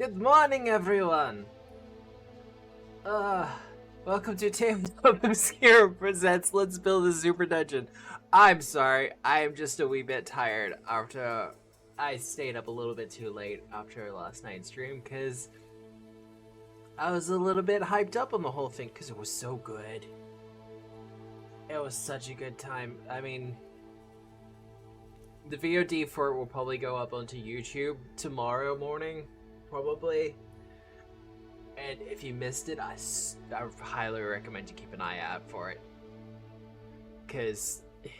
Good morning, everyone! Uh, Welcome to Tabletop Obscure presents Let's Build a Superdungeon. I'm sorry, I'm just a wee bit tired after I stayed up a little bit too late after last night's stream, because I was a little bit hyped up on the whole thing, because it was so good. It was such a good time. I mean, the VOD for it will probably go up onto YouTube tomorrow morning, probably. And if you missed it, I highly recommend you keep an eye out for it. Because it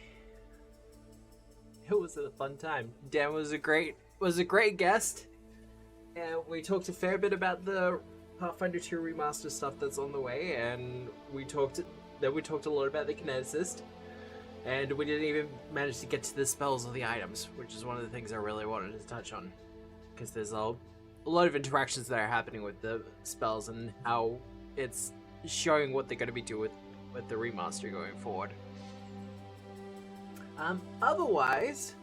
was a fun time. Dan was a great guest. And we talked a fair bit about the Pathfinder 2 remaster stuff that's on the way, and we talked a lot about the kineticist. And we didn't even manage to get to the spells or the items, which is one of the things I really wanted to touch on. Because there's a lot of interactions that are happening with the spells and how it's showing what they're going to be doing with the remaster going forward. Otherwise,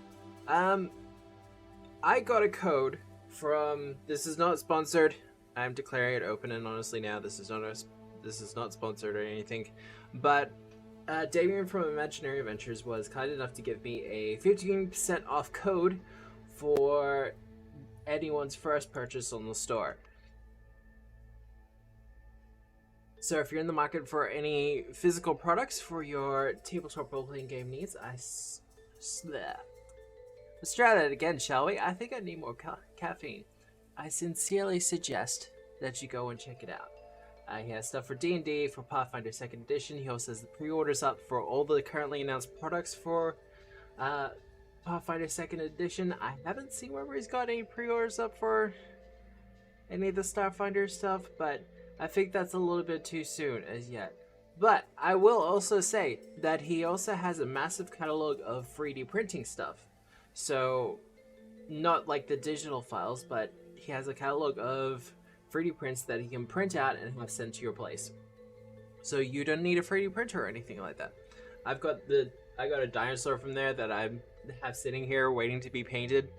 I got a code from. This is not sponsored. I'm declaring it open and honestly now. This is not sponsored or anything, but Damien from Imaginary Adventures was kind enough to give me a 15% off code for anyone's first purchase on the store. So if you're in the market for any physical products for your tabletop role-playing game needs, let's try that again, shall we? I think I need more caffeine. I sincerely suggest that you go and check it out. He has stuff for D&D, for Pathfinder 2nd Edition. He also has the pre-orders up for all the currently announced products for Pathfinder 2nd Edition. I haven't seen whether he's got any pre-orders up for any of the Starfinder stuff, but I think that's a little bit too soon as yet. But I will also say that he also has a massive catalog of 3D printing stuff. So, not like the digital files, but he has a catalog of 3D prints that he can print out and have sent to your place. So you don't need a 3D printer or anything like that. I got a dinosaur from there that I have sitting here waiting to be painted.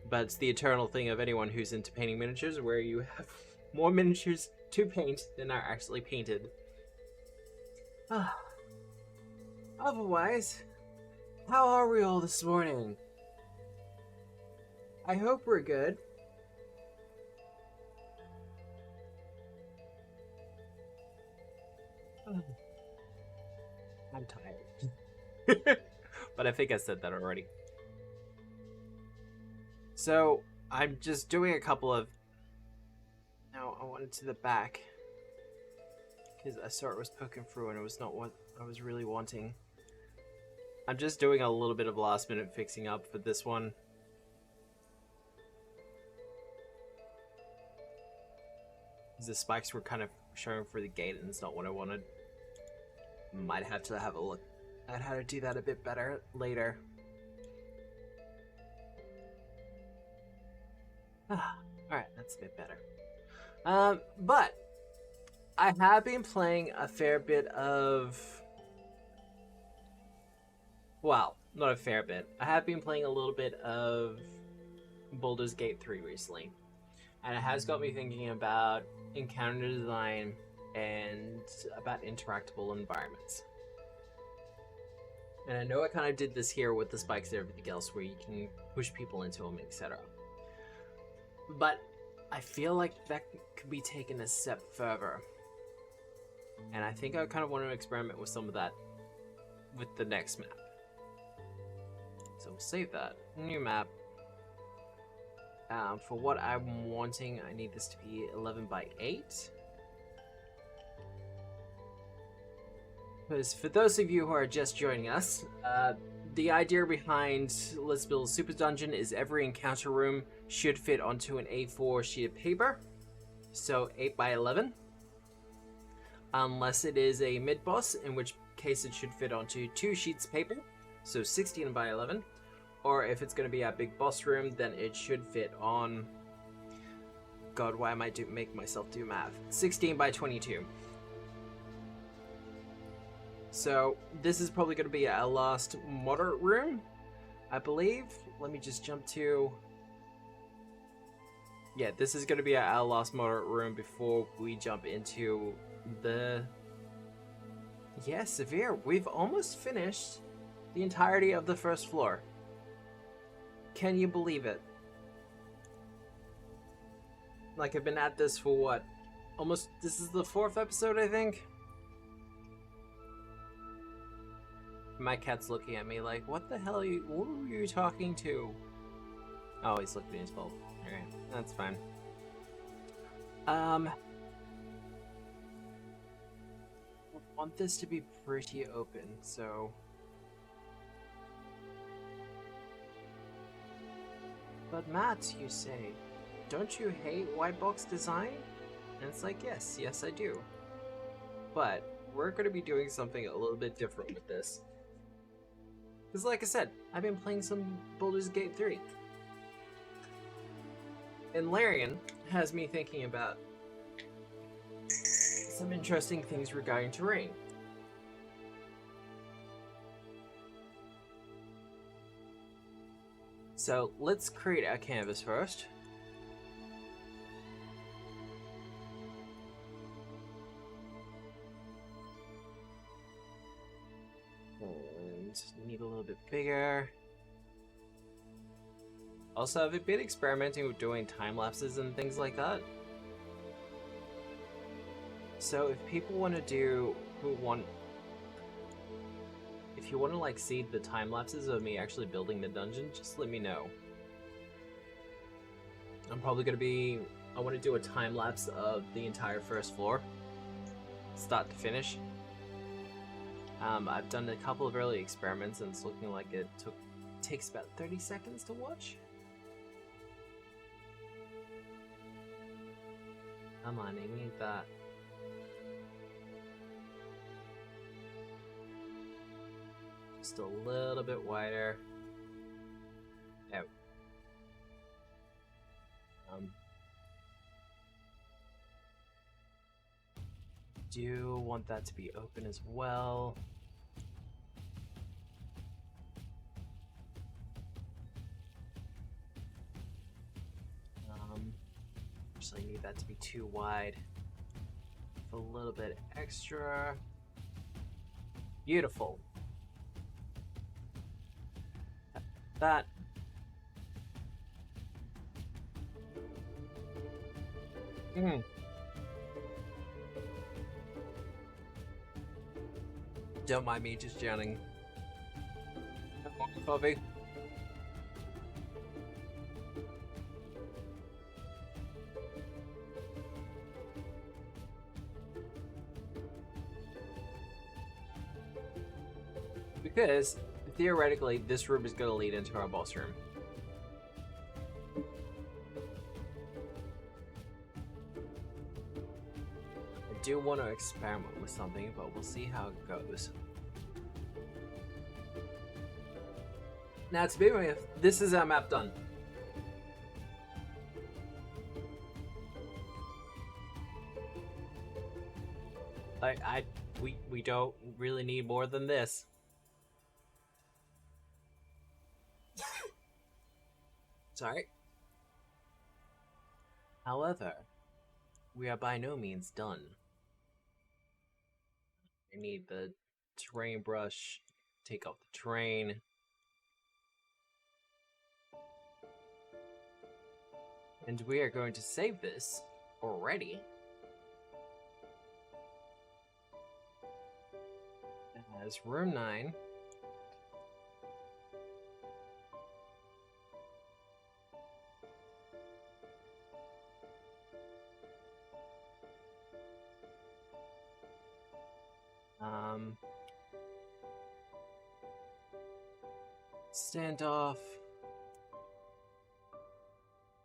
But it's the eternal thing of anyone who's into painting miniatures, where you have more miniatures to paint than are actually painted. Otherwise, how are we all this morning? I hope we're good. I'm tired. But I think I said that already. So, I'm just doing a couple of... No, I wanted to the back. Because I saw it was poking through and it was not what I was really wanting. I'm just doing a little bit of last minute fixing up for this one. The spikes were kind of showing through the gate and it's not what I wanted. Might have to have a look at how to do that a bit better later. Alright, that's a bit better. But I have been playing a fair bit of... Well, not a fair bit. I have been playing a little bit of Baldur's Gate 3 recently. And it has got me thinking about encounter design and about interactable environments. And I know I kind of did this here with the spikes and everything else where you can push people into them, etc. But I feel like that could be taken a step further. And I think I kind of want to experiment with some of that with the next map. So we'll save that. New map. For what I'm wanting, I need this to be 11 by 8. Because for those of you who are just joining us, the idea behind Let's Build a Superdungeon is every encounter room should fit onto an A4 sheet of paper. So 8 by 11. Unless it is a mid-boss, in which case it should fit onto 2 sheets of paper. So 16 by 11. Or if it's going to be a big boss room, then it should fit on... God, why am I make myself do math? 16 by 22. So this is probably going to be a last moderate room, I believe. Let me just jump to Yeah, this is going to be our last moderate room before we jump into the... Yeah, severe. We've almost finished the entirety of the first floor. Can you believe it? Like, I've been at this for what? Almost... This is the 4th episode, I think? My cat's looking at me like, what the hell are you... What were you talking to? Oh, he's looking at his phone. Alright, that's fine. I want this to be pretty open, so... But Matt, you say, don't you hate white box design? And it's like, yes, I do. But we're going to be doing something a little bit different with this. Because like I said, I've been playing some Baldur's Gate 3. And Larian has me thinking about some interesting things regarding terrain. So let's create our canvas first. And need a little bit bigger. Also, I've been experimenting with doing time lapses and things like that. So if people want to do, if you want to like see the time lapses of me actually building the dungeon, just let me know. I'm probably going to be, I want to do a time lapse of the entire first floor, start to finish. I've done a couple of early experiments and it's looking like it takes about 30 seconds to watch. Come on, I need that. Just a little bit wider. Out. Do want that to be open as well. Actually need that to be too wide. A little bit extra. Beautiful. That. Don't mind me just yawning. Bobby. Because, theoretically, this room is going to lead into our boss room. I do want to experiment with something, but we'll see how it goes. Now, to begin with, this is our map done. We don't really need more than this. Sorry. However, we are by no means done. I need the terrain brush, take off the terrain. And we are going to save this already as room 9. Standoff.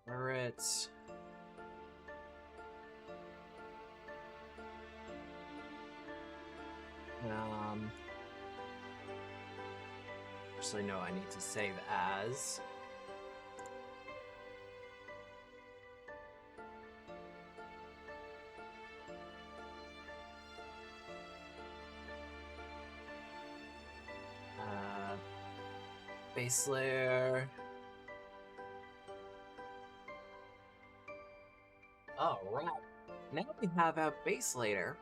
Turrets. Actually, no, I need to save as. Base layer. Alright, now we have our base later.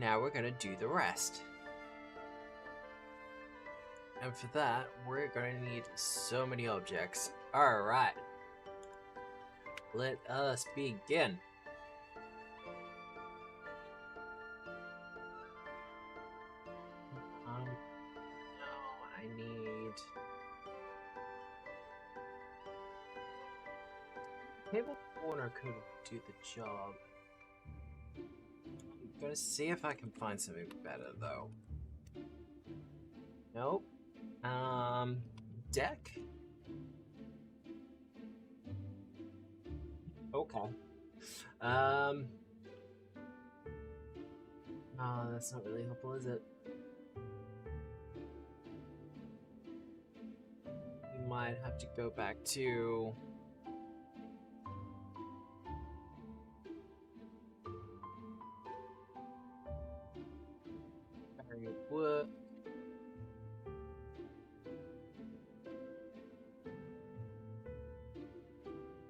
Now we're gonna do the rest. And for that, we're gonna need so many objects. Alright. Let us begin. No, I need... Table corner could do the job. I'm gonna see if I can find something better, though. Nope. Deck? Okay. Oh, that's not really helpful, is it? We might have to go back to... wood.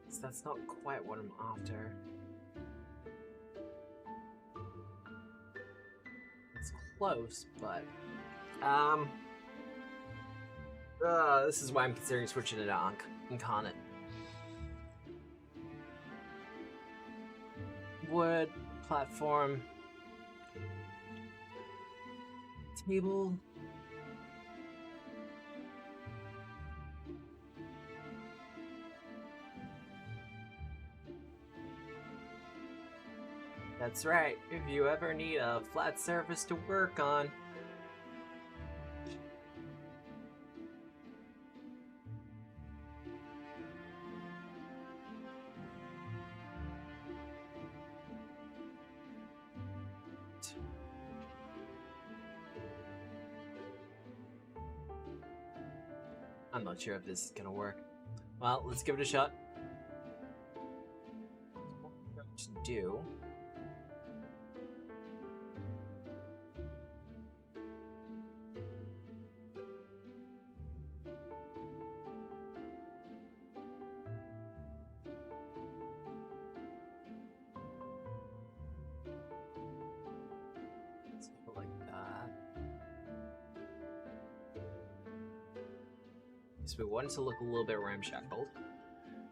So that's not quite what I'm after. It's close, but this is why I'm considering switching it to Incarnate. Wood, platform, table. That's right, if you ever need a flat surface to work on. I'm not sure if this is gonna work. Well, let's give it a shot. What we're going to do... Let's go like that. So we want it to look a little bit ramshackled.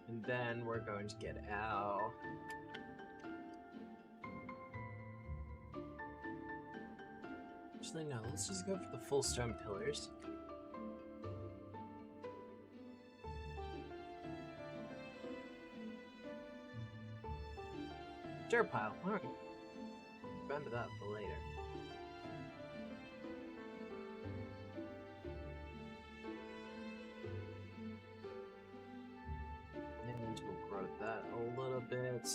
And then we're going to get our... Actually, no, let's just go for the full stone pillars. Dirt pile, alright. Remember that for later. And we'll grow that a little bit.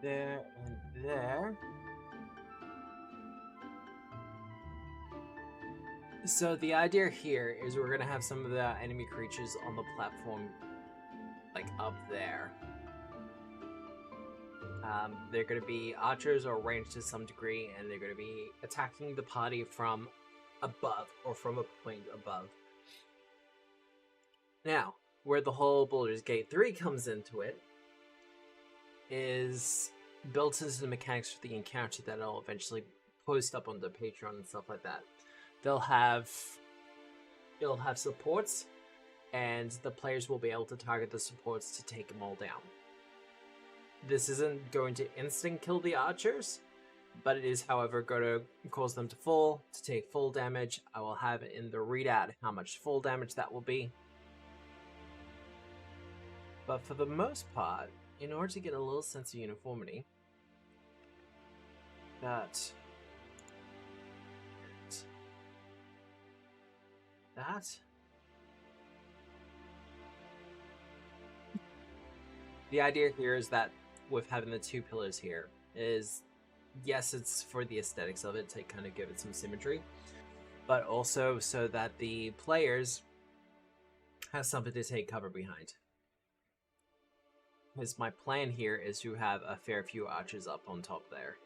There and there. So the idea here is we're gonna have some of the enemy creatures on the platform, like up there. They're gonna be archers or ranged to some degree, and they're gonna be attacking the party from above or from a point above. Now, where the whole Baldur's Gate 3 comes into it is built into the mechanics for the encounter that I'll eventually post up on the Patreon and stuff like that. It'll have supports, and the players will be able to target the supports to take them all down. This isn't going to instant kill the archers, but it is, however, going to cause them to take full damage. I will have it in the readout how much full damage that will be. But for the most part, in order to get a little sense of uniformity, that the idea here is that with having the two pillars here is, yes, it's for the aesthetics of it to kind of give it some symmetry, but also so that the players have something to take cover behind. Because my plan here is to have a fair few archers up on top there.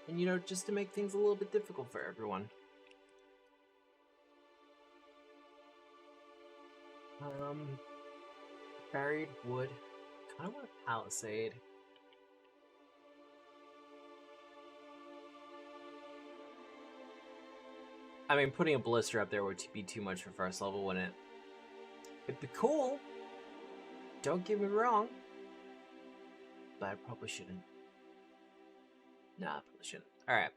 And, you know, just to make things a little bit difficult for everyone. Buried wood. Kind of want a palisade. I mean, putting a blister up there would be too much for first level, wouldn't it? It'd be cool. Don't get me wrong. But I probably shouldn't. Nah, I probably shouldn't. Alright.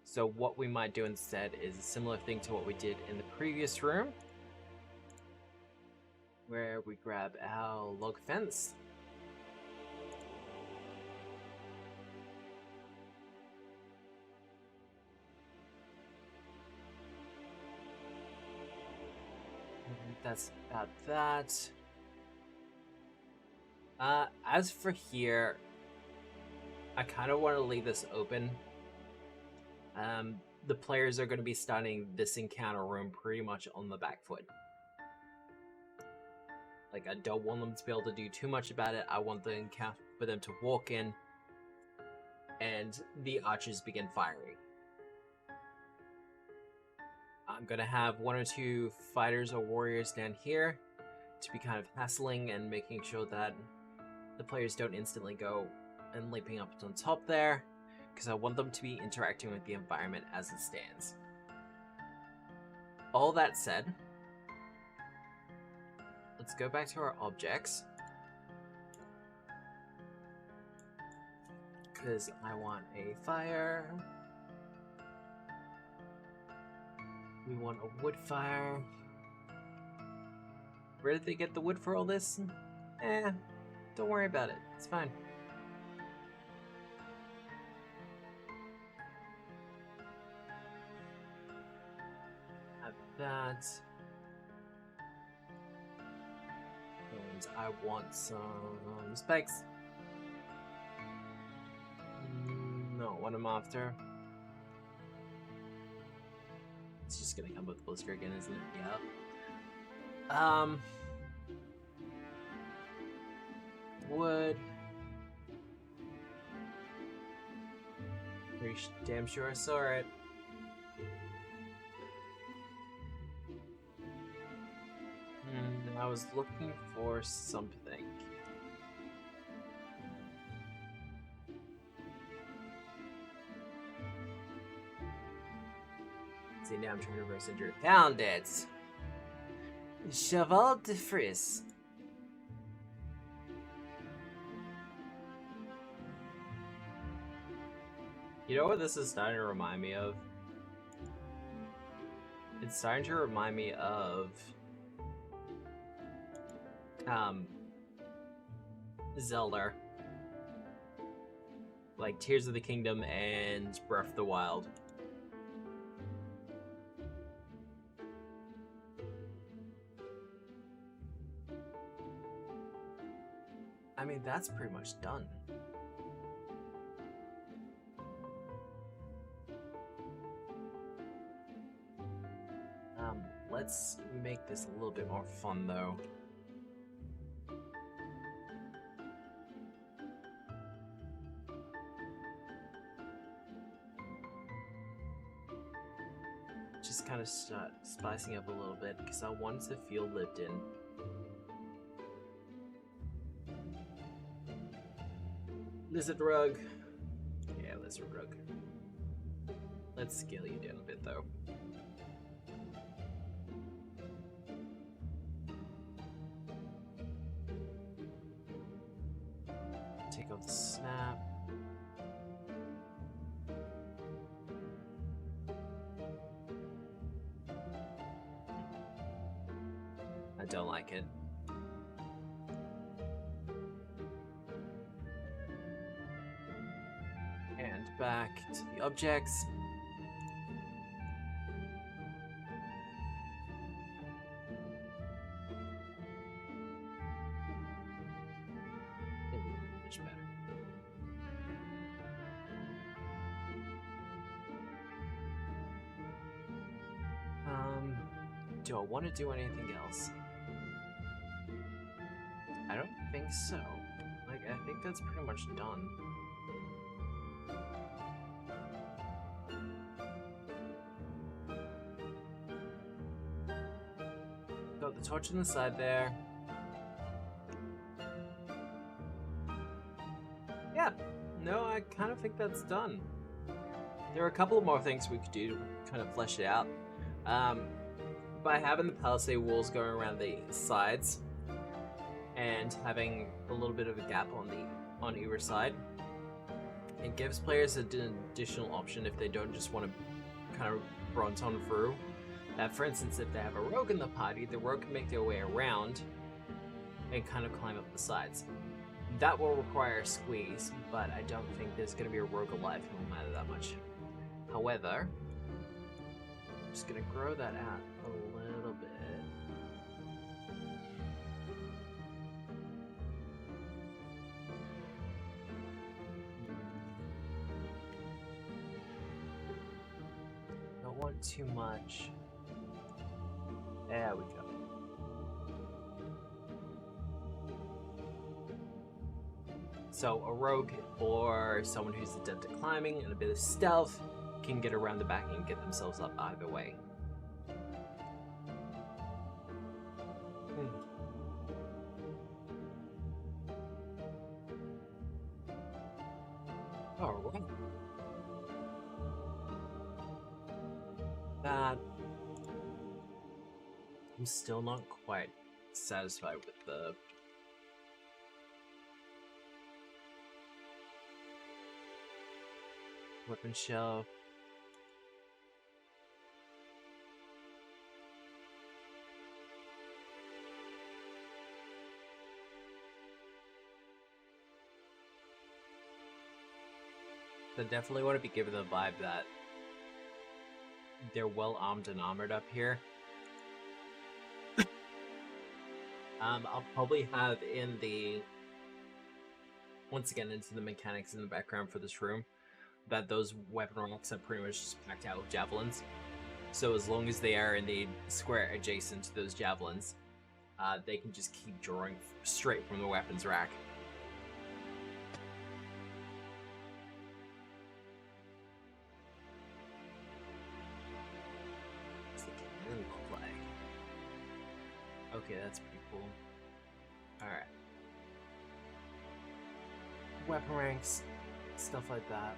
So what we might do instead is a similar thing to what we did in the previous room. Where we grab our log fence. And that's about that. As for here, I kind of want to leave this open. The players are going to be starting this encounter room pretty much on the back foot. Like, I don't want them to be able to do too much about it. I want the encounter for them to walk in and the archers begin firing. I'm going to have 1 or 2 fighters or warriors down here to be kind of hassling and making sure that the players don't instantly go and leaping up on top there, because I want them to be interacting with the environment as it stands. All that said, let's go back to our objects, because I want a fire. We want a wood fire. Where did they get the wood for all this? Don't worry about it. It's fine. Have that. And I want some specs. Not what I'm after. It's just gonna come with blister again, isn't it? Yeah. Wood. Pretty damn sure I saw it. I was looking for something. See, now I'm trying to reverse engineer. Found it! Cheval de Frise. You know what this is starting to remind me of? It's starting to remind me of Zelda. Like Tears of the Kingdom and Breath of the Wild. I mean, that's pretty much done. Let's make this a little bit more fun, though. Just kind of start spicing up a little bit, because I want it to feel lived in. Lizard rug. Yeah, lizard rug. Let's scale you down a bit, though. Take off the snap. I don't like it. And back to the objects. Much better. Do I want to do anything else? I don't think so. Like, I think that's pretty much done. Got the torch on the side there. Yeah, no, I kind of think that's done. There are a couple more things we could do to kind of flesh it out. By having the palisade walls going around the sides and having a little bit of a gap on either side, it gives players an additional option if they don't just want to kind of bronze on through. That, for instance, if they have a rogue in the party, the rogue can make their way around and kind of climb up the sides. That will require a squeeze, but I don't think there's going to be a rogue alive who will matter that much. However, I'm just going to grow that out a little bit. Don't want too much. There we go. So a rogue or someone who's adept at climbing and a bit of stealth can get around the back and get themselves up either way. Alright. That... I'm still not quite satisfied with the... weapon shelf. I definitely want to be given the vibe that they're well armed and armored up here. I'll probably have in the... once again, into the mechanics in the background for this room, that those weapon racks are pretty much just packed out with javelins. So as long as they are in the square adjacent to those javelins, they can just keep drawing straight from the weapons rack. What's the cannon look like? Okay, that's pretty cool. Alright. Weapon ranks, stuff like that.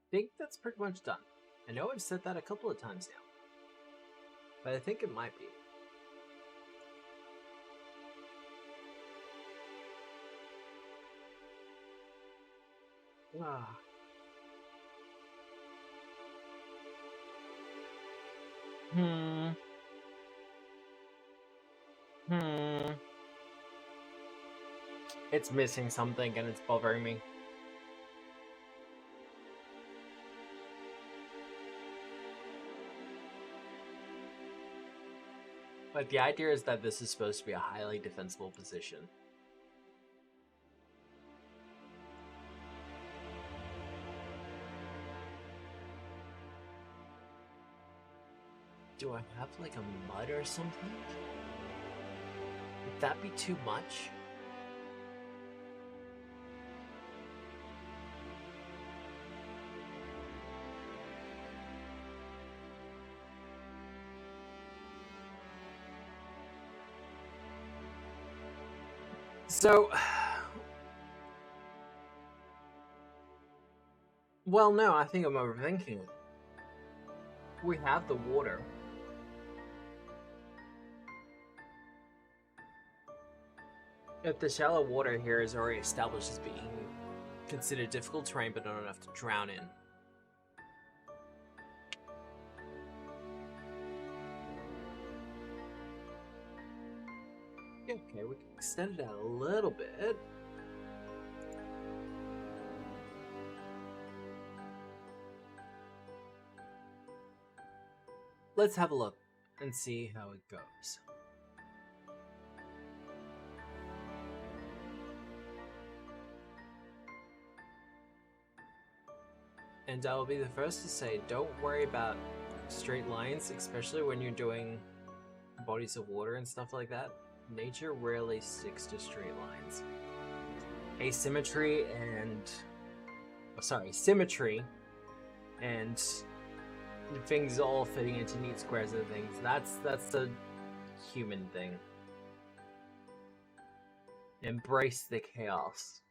I think that's pretty much done. I know I've said that a couple of times now, but I think it might be. Ah. It's missing something and it's bothering me. But the idea is that this is supposed to be a highly defensible position. Do I have like a mud or something? Would that be too much? So, well, no, I think I'm overthinking it. We have the water. If the shallow water here is already established as being considered difficult terrain but not enough to drown in. Okay, we can extend it out a little bit. Let's have a look and see how it goes. And I will be the first to say, don't worry about straight lines, especially when you're doing bodies of water and stuff like that. Nature rarely sticks to straight lines. Symmetry and things all fitting into neat squares and things. That's a human thing. Embrace the chaos.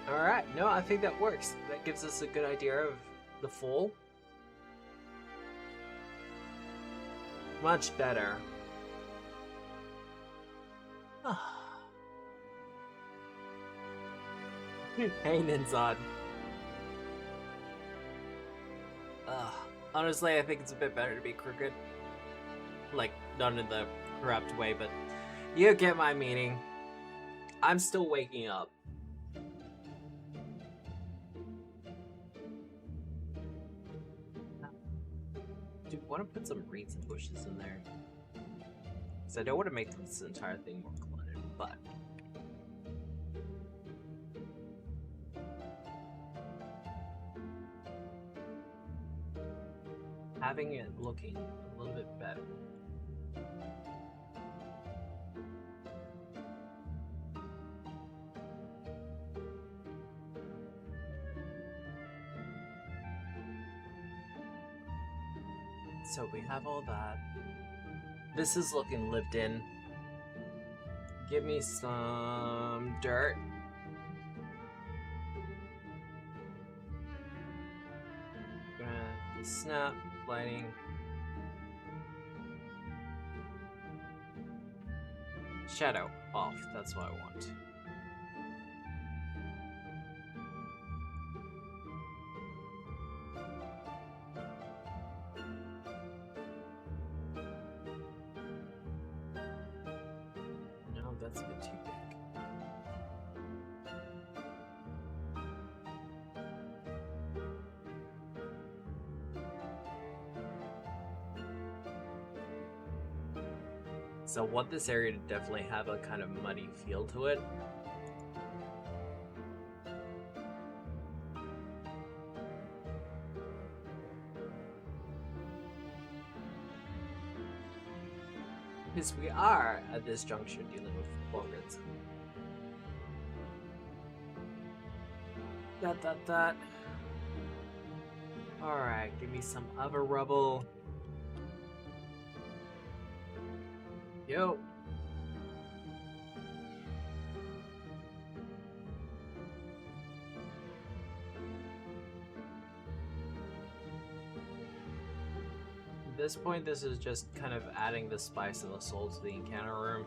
Alright, no, I think that works. That gives us a good idea of the fall. Much better. Hainan's on. Honestly, I think it's a bit better to be crooked. Like, not in the corrupt way, but you get my meaning. I'm still waking up. Do I want to put some reeds and bushes in there? Because I don't want to make this entire thing more cluttered, but... having it looking a little bit better. So we have all that. This is looking lived in. Give me some dirt. Gonna snap, lighting. Shadow off, that's what I want. No, that's a bit too big. So I want this area to definitely have a kind of muddy feel to it. Because we are, at this juncture, dealing with organs. That. Alright, give me some other rubble. Yo. At this point, this is just kind of adding the spice and the soul to the encounter room.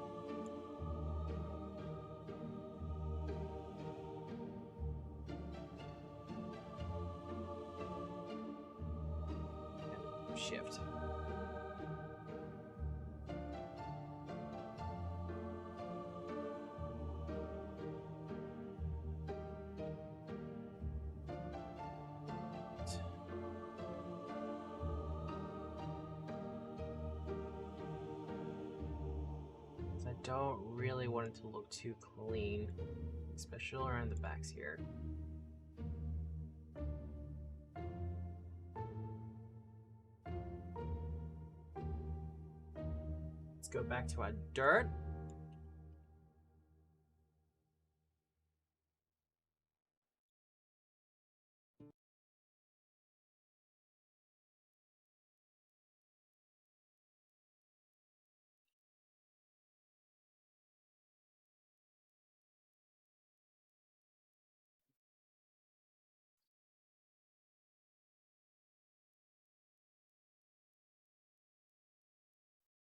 Shift. I don't really want it to look too clean, especially around the backs here. Let's go back to our dirt.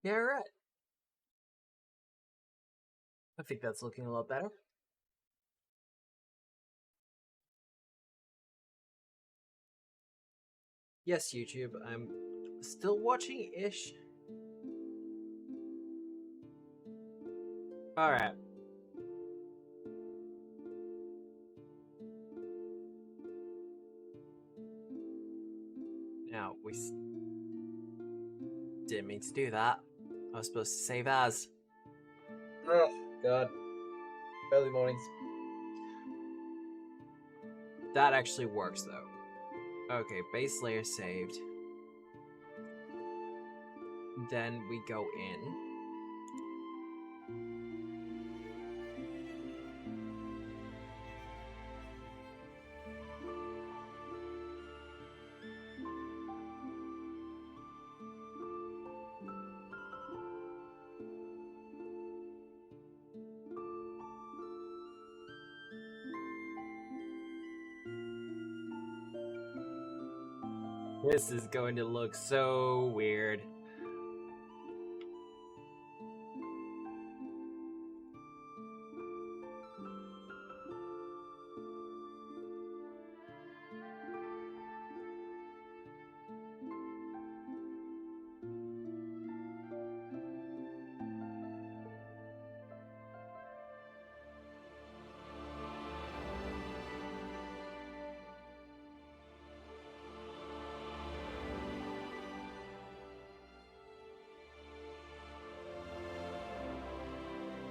Yeah, right. I think that's looking a lot better. Yes, YouTube, I'm still watching-ish. Alright. Now, we didn't mean to do that. I was supposed to save as. Oh, God. Early mornings. That actually works, though. Okay, base layer saved. Then we go in. This is going to look so weird.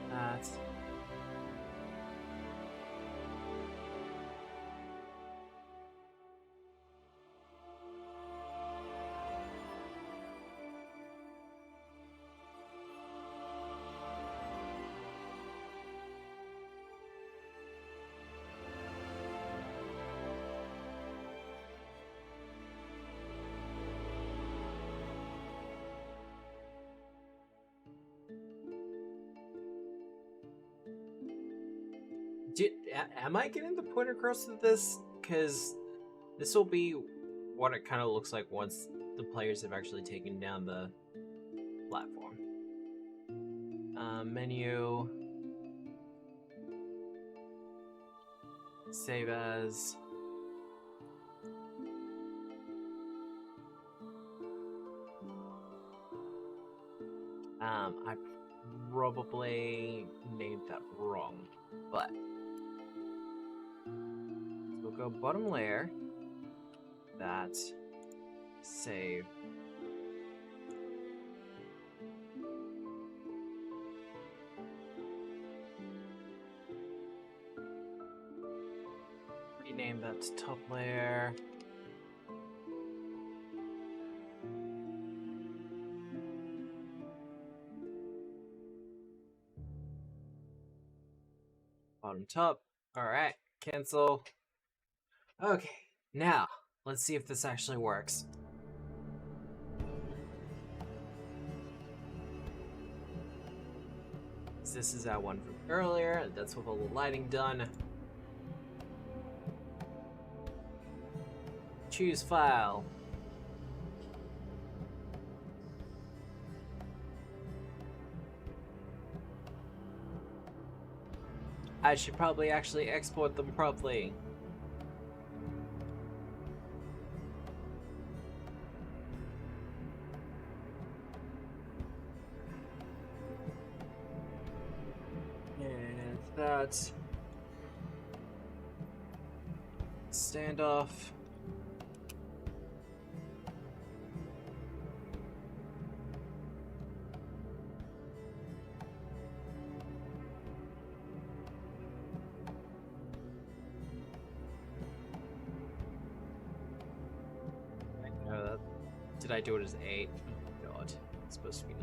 That's... am I getting the point across with this? Because this will be what it kind of looks like once the players have actually taken down the platform. Menu. Save as. I probably named that wrong, but we'll go bottom layer. That save. Rename that to top layer. Bottom top. Alright, cancel. Okay, now let's see if this actually works. This is our one from earlier. That's with all the lighting done. Choose file. I should probably actually export them properly. And that standoff. Did I do it as 8? Oh god, it's supposed to be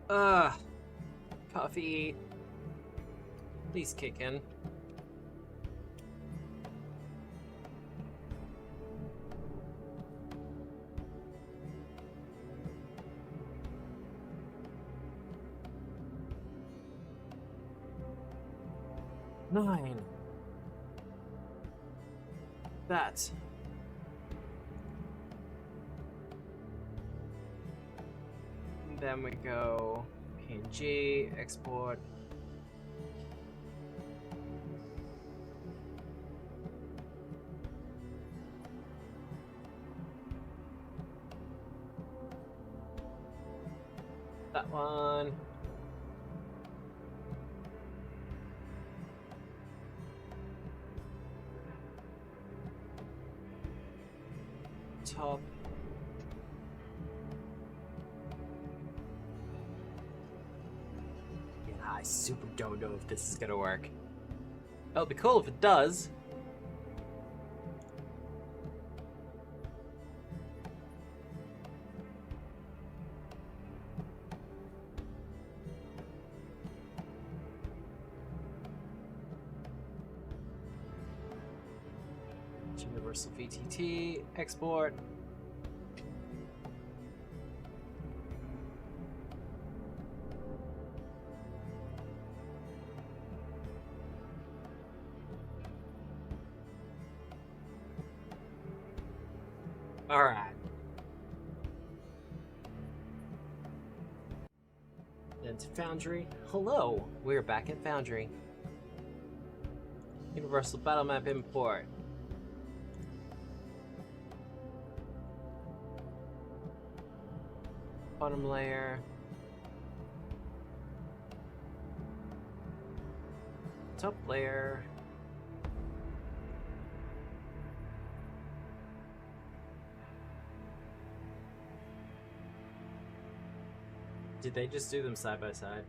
9. Coffee. Please kick in. Nine. That. And then we go PNG, export. That one. Top. Yeah, I super don't know if this is gonna work. It'll be cool if it does. Universal VTT, export. Alright. Then to Foundry. Hello! We're back at Foundry. Universal battle map import. Bottom layer. Top layer. Did they just do them side by side?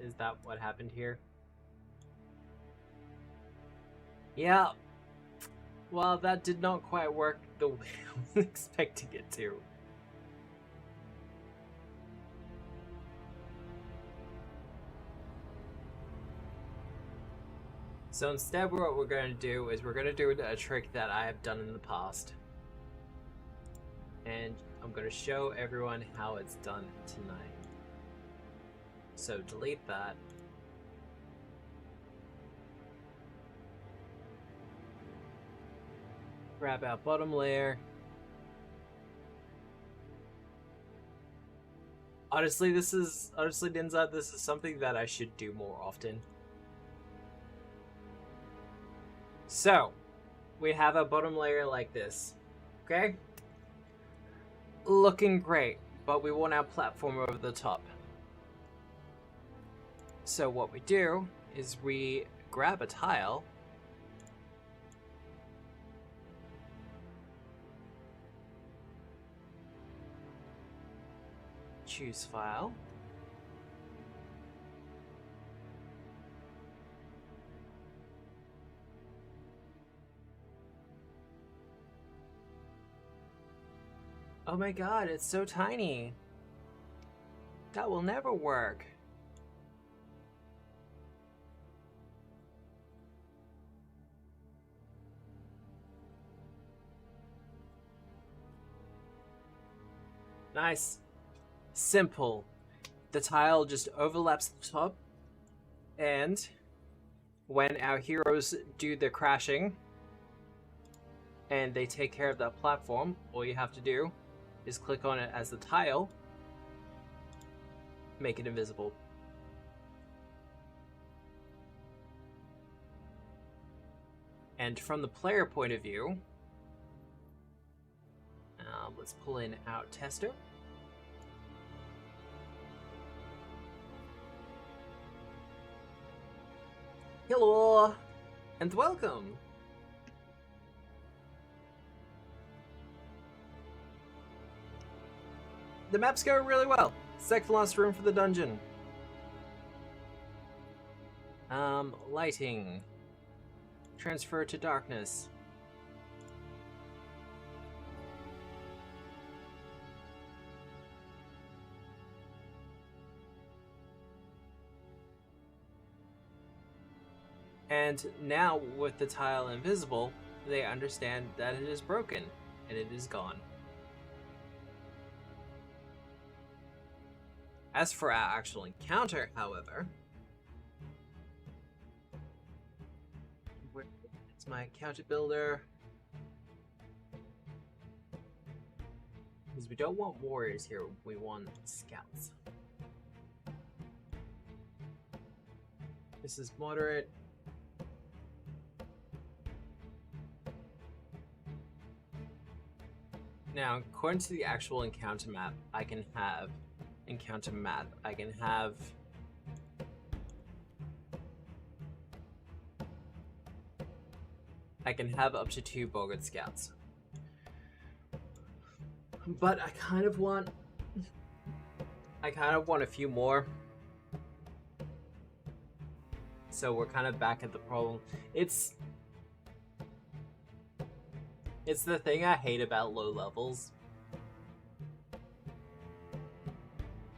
Is that what happened here? Yeah. Well, that did not quite work the way I was expecting it to. So instead what we're going to do is we're going to do a trick that I have done in the past. And I'm going to show everyone how it's done tonight. So delete that. Grab our bottom layer. Honestly, Ninja, this is something that I should do more often. So, we have a bottom layer like this, okay? Looking great, but we want our platform over the top. So what we do is we grab a tile, choose file, oh my god, it's so tiny. That will never work. Nice. Simple. The tile just overlaps the top, and when our heroes do the crashing and they take care of that platform, all you have to do is click on it as the tile, make it invisible. And from the player point of view, let's pull in our tester. Hello, and welcome. The map's going really well. Second last room for the dungeon. Lighting. Transfer to darkness. And now, with the tile invisible, they understand that it is broken, and it is gone. As for our actual encounter, however, it's my encounter builder. Because we don't want warriors here, we want scouts. This is moderate. Now, according to the actual encounter map, I can have up to 2 Boggart scouts. But I kind of want a few more. So we're kind of back at the problem. It's the thing I hate about low levels,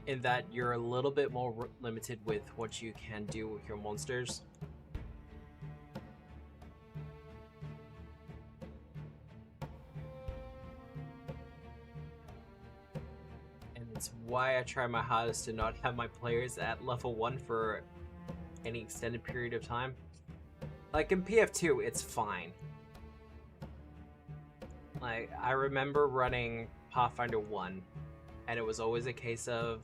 in that you're a little bit more limited with what you can do with your monsters. And it's why I try my hardest to not have my players at level 1 for any extended period of time. Like in PF2, it's fine. I remember running Pathfinder 1, and it was always a case of,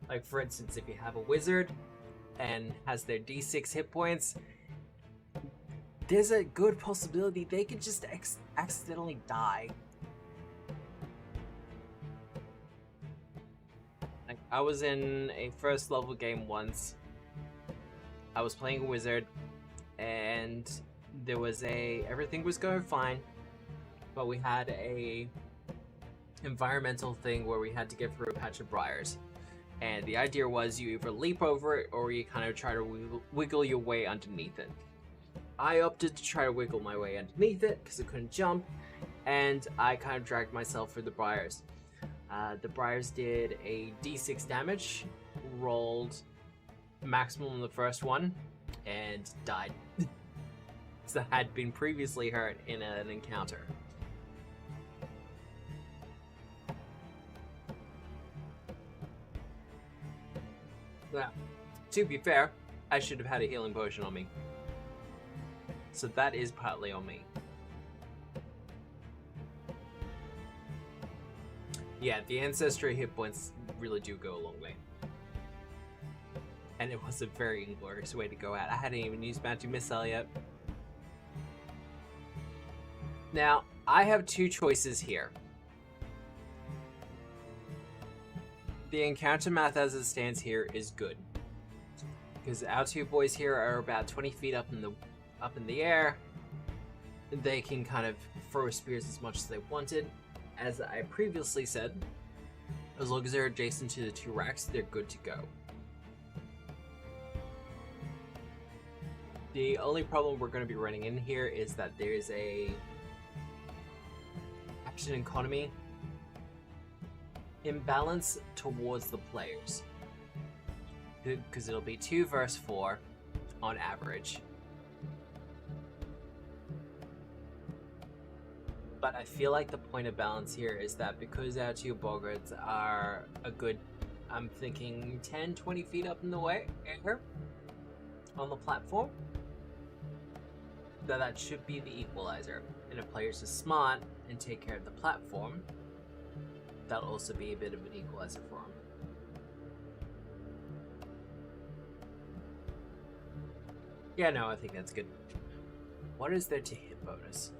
like, for instance, if you have a wizard and has their d6 hit points, there's a good possibility they could just accidentally die. Like, I was in a first level game once. I was playing a wizard, and there was everything was going fine, but we had a environmental thing where we had to get through a patch of briars. And the idea was you either leap over it or you kind of try to wiggle your way underneath it. I opted to try to wiggle my way underneath it because I couldn't jump, and I kind of dragged myself through the briars. The briars did a d6 damage, rolled maximum on the first one, and died. So had been previously hurt in an encounter. Now, to be fair, I should have had a healing potion on me. So that is partly on me. Yeah, the ancestry hit points really do go a long way. And it was a very inglorious way to go out. I hadn't even used Bounty Missile yet. Now, I have two choices here. The encounter math as it stands here is good. Because our two boys here are about 20 feet up in the air. They can kind of throw spears as much as they wanted. As I previously said, as long as they're adjacent to the two racks, they're good to go. The only problem we're going to be running in here is that there's a action economy imbalance towards the players. Because it'll be 2 versus 4 on average. But I feel like the point of balance here is that because our two boggards are a good, I'm thinking 10-20 feet up in the air on the platform, that should be the equalizer. And if players are smart and take care of the platform, that'll also be a bit of an equalizer for them. Yeah, no, I think that's good. What is there to hit bonus?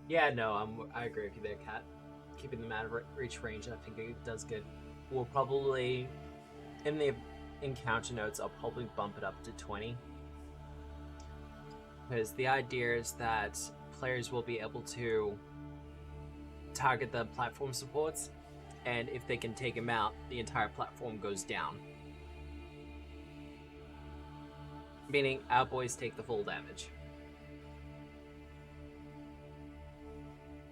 Yeah, no, I agree with you there, Kat. Keeping them out of reach range, I think it does good. We'll probably, in the encounter notes, I'll probably bump it up to 20. Because the idea is that players will be able to target the platform supports, and if they can take them out, the entire platform goes down. Meaning our boys take the full damage.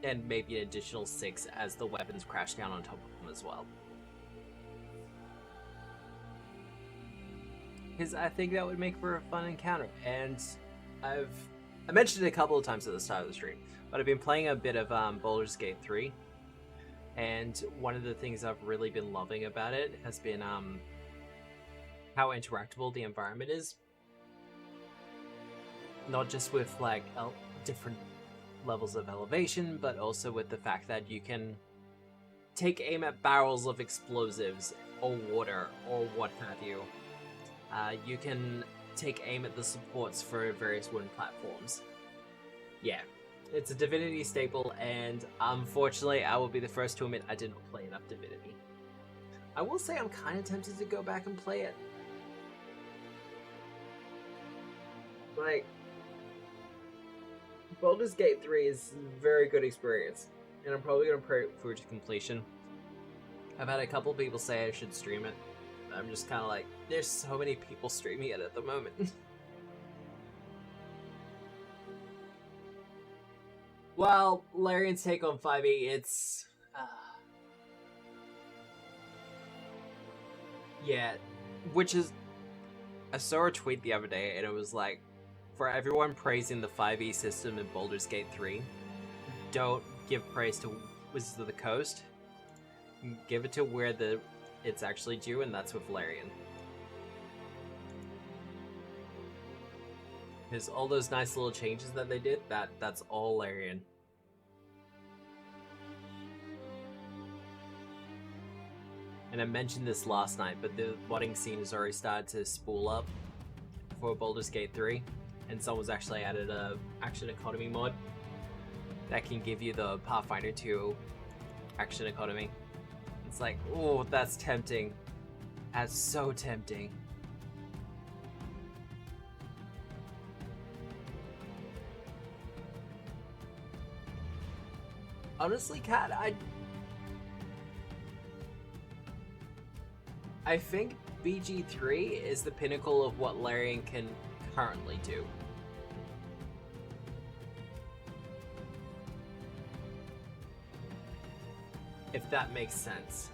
And maybe an additional 6 as the weapons crash down on top of them as well. Because I think that would make for a fun encounter. And I mentioned it a couple of times at the start of the stream, but I've been playing a bit of Baldur's Gate 3. And one of the things I've really been loving about it has been how interactable the environment is. Not just with like different levels of elevation, but also with the fact that you can take aim at barrels of explosives or water or what have you. You can take aim at the supports for various wooden platforms. Yeah, it's a Divinity staple, and unfortunately I will be the first to admit I did not play enough Divinity. I will say I'm kind of tempted to go back and play it. Like, Baldur's Gate 3 is a very good experience, and I'm probably going to play it through to completion. I've had a couple people say I should stream it. I'm just kind of like, there's so many people streaming it at the moment. Well, Larian's take on 5e, it's... yeah, which is... I saw a tweet the other day, and it was like, for everyone praising the 5e system in Baldur's Gate 3, don't give praise to Wizards of the Coast. Give it to where the it's actually due, and that's with Larian. Because all those nice little changes that they did, that's all Larian. And I mentioned this last night, but the modding scene has already started to spool up for Baldur's Gate 3, and someone's actually added a action economy mod that can give you the Pathfinder 2 action economy. It's like, oh, that's tempting. That's so tempting. Honestly, Kat, I think BG3 is the pinnacle of what Larian can currently do. If that makes sense.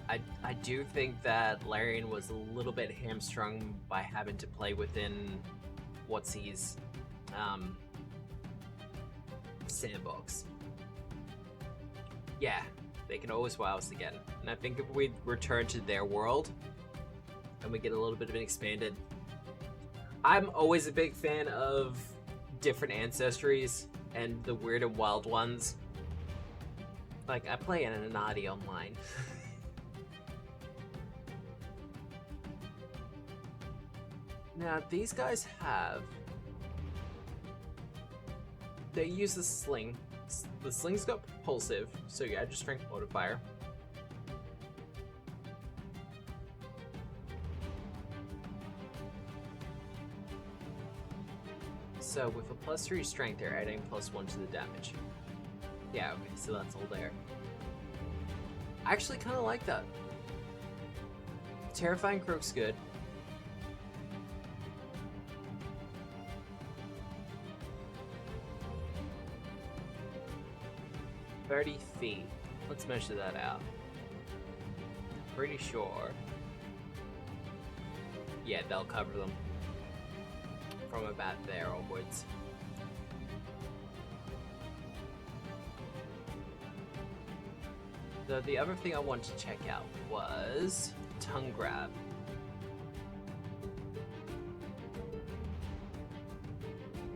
I do think that Larian was a little bit hamstrung by having to play within WotC's sandbox. Yeah, they can always wow us again. And I think if we return to their world and we get a little bit of an expanded... I'm always a big fan of different ancestries and the weird and wild ones. Like, I play an Anati online. Now, these guys have... They use the sling. The sling's got propulsive, so you add your strength modifier. So with a +3 strength, they're adding +1 to the damage. Yeah, okay, so that's all there. I actually kind of like that. Terrifying Croak's good. "30 feet. Let's measure that out. Pretty sure. Yeah, they'll cover them. From about there onwards. The other thing I wanted to check out was tongue grab.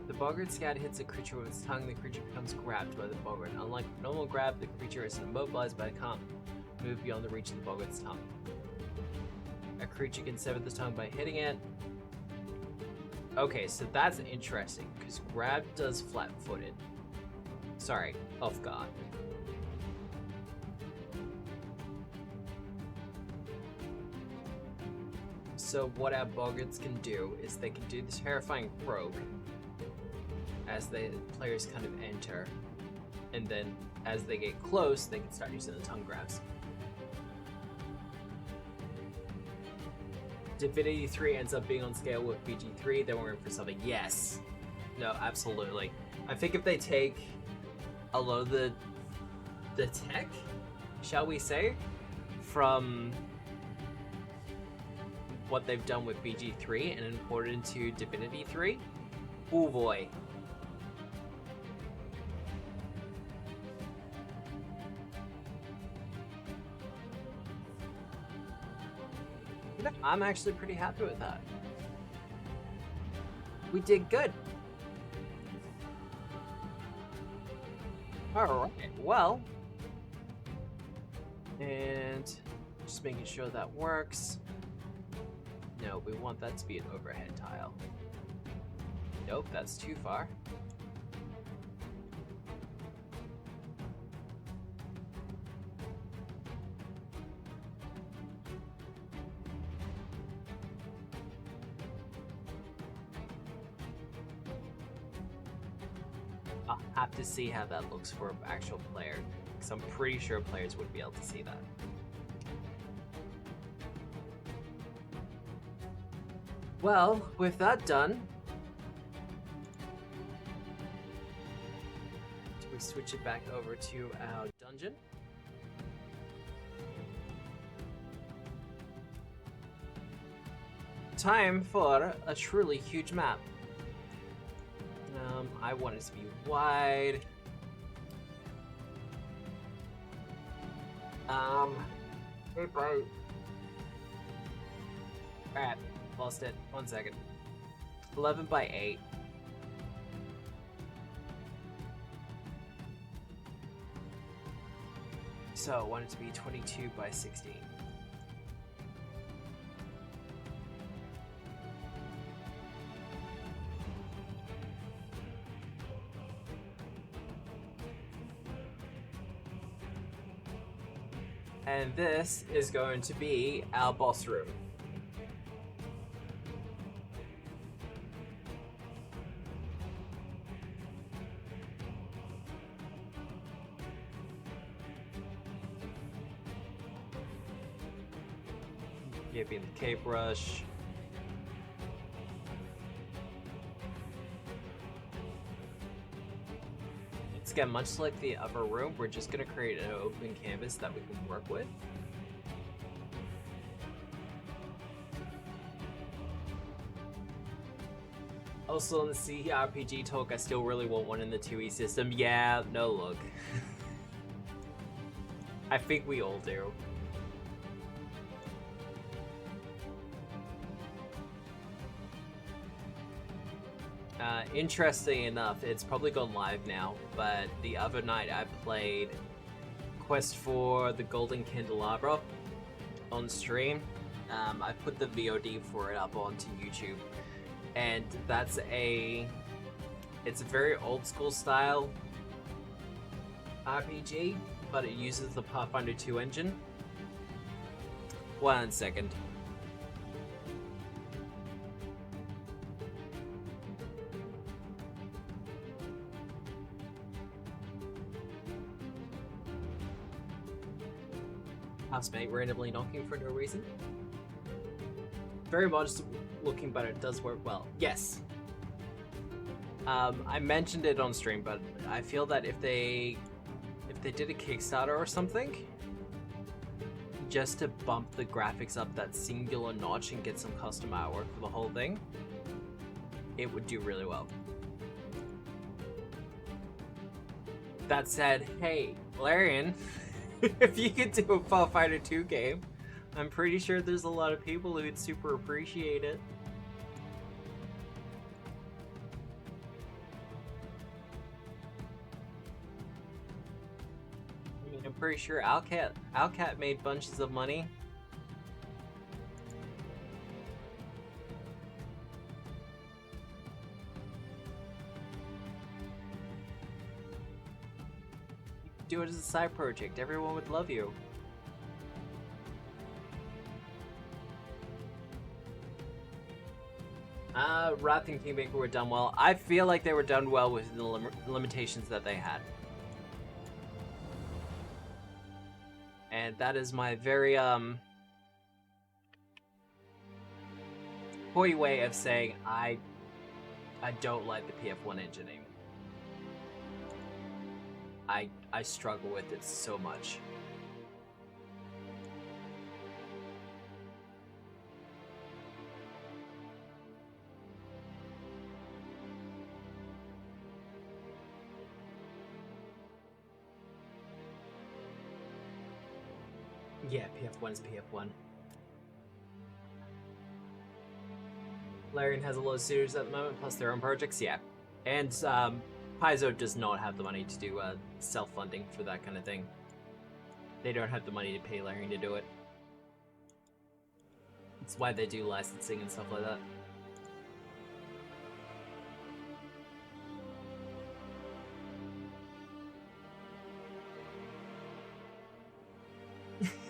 The Boggart scat hits a creature with its tongue, the creature becomes grabbed by the Boggart. Unlike normal grab, the creature is immobilized but can't move beyond the reach of the Boggart's tongue. A creature can sever the tongue by hitting it. Okay, so that's interesting, because grab does flat-footed. Sorry, off guard. So what our Boggarts can do is they can do this terrifying probe as the players kind of enter, and then as they get close, they can start using the tongue grabs. Divinity 3 ends up being on scale with BG3, then we're in for something. Yes! No, absolutely. I think if they take a lot of the tech, shall we say, from what they've done with BG3 and import it into Divinity 3, oh boy. I'm actually pretty happy with that. We did good. Alright, well. And just making sure that works. No, we want that to be an overhead tile. Nope, that's too far. I'll have to see how that looks for an actual player, because I'm pretty sure players would be able to see that. Well, with that done, we switch it back over to our dungeon. Time for a truly huge map. I want it to be wide. Um, hey, bye. Alright, lost it. 1 second. 11 by 8. So I want it to be 22 by 16. And this is going to be our boss room. Give me the cape rush. It's again, much like the upper room, we're just gonna create an open canvas that we can work with. Also, on the CRPG talk, I still really want one in the 2E system. Yeah, no look. I think we all do. Interesting enough, it's probably gone live now, but the other night I played Quest for the Golden Candelabra on stream. I put the VOD for it up onto YouTube, and it's a very old school style RPG, but it uses the Pathfinder 2 engine. 1 second. Housemate randomly knocking for no reason. Very modest looking, but it does work well. Yes. I mentioned it on stream, but I feel that if they did a Kickstarter or something, just to bump the graphics up that singular notch and get some custom artwork for the whole thing, it would do really well. That said, hey, Larian, if you could do a Pathfinder 2 game, I'm pretty sure there's a lot of people who would super appreciate it. I mean, I'm pretty sure Owlcat made bunches of money. Do it as a side project. Everyone would love you. Wrath and Kingmaker were done well. I feel like they were done well with the limitations that they had. And that is my very, coy way of saying I don't like the PF1 engine anymore. I struggle with it so much. Yeah, PF1 is PF1. Larian has a lot of suitors at the moment, plus their own projects, yeah. And Paizo does not have the money to do self-funding for that kind of thing. They don't have the money to pay Larian to do it. That's why they do licensing and stuff like that.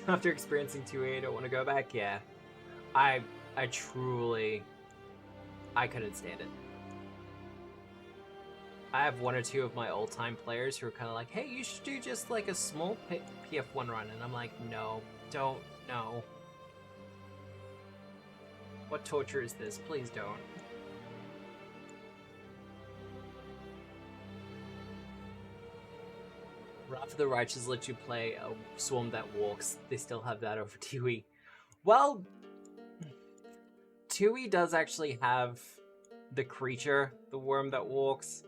After experiencing 2A, I don't want to go back. Yeah, I truly, I couldn't stand it. I have one or two of my old-time players who are kind of like, hey, you should do just like a small PF1 run, and I'm like, no, don't, no. What torture is this? Please don't. Wrath of the Righteous lets you play a swarm that walks. They still have that over 2E. Well, 2E does actually have the creature, the worm that walks.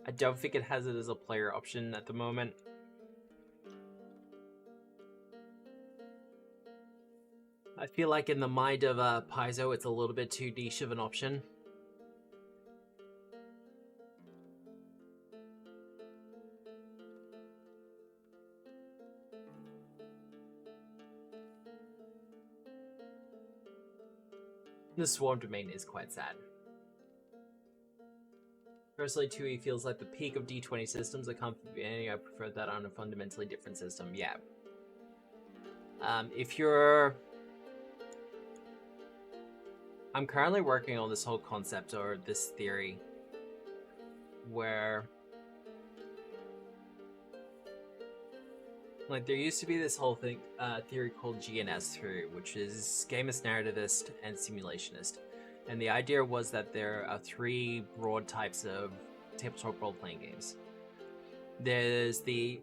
I don't think it has it as a player option at the moment. I feel like in the mind of Paizo, it's a little bit too niche of an option. The swarm domain is quite sad. Personally, 2E feels like the peak of D20 systems. I can't think of any. I prefer that on a fundamentally different system. Yeah. If you're... I'm currently working on this whole concept or this theory where... Like, there used to be this whole thing, theory called GNS theory, which is gamist, narrativist, and simulationist. And the idea was that there are three broad types of tabletop role-playing games. There's the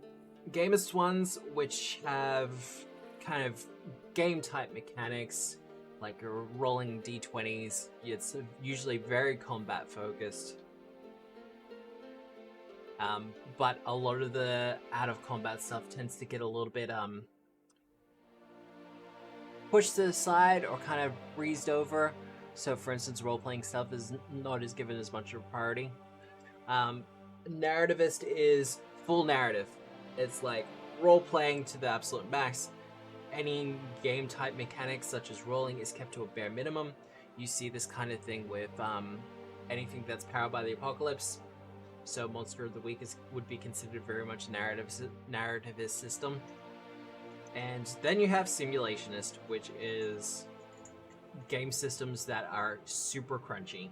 gamist ones, which have kind of game-type mechanics, like rolling d20s. It's usually very combat-focused. But a lot of the out-of-combat stuff tends to get a little bit pushed to the side or kind of breezed over. So, for instance, role-playing stuff is not as given as much of a priority. Narrativist is full narrative. It's like role-playing to the absolute max. Any game-type mechanics, such as rolling, is kept to a bare minimum. You see this kind of thing with anything that's powered by the apocalypse. So, Monster of the Week would be considered very much a narrativist system. And then you have simulationist, which is game systems that are super crunchy.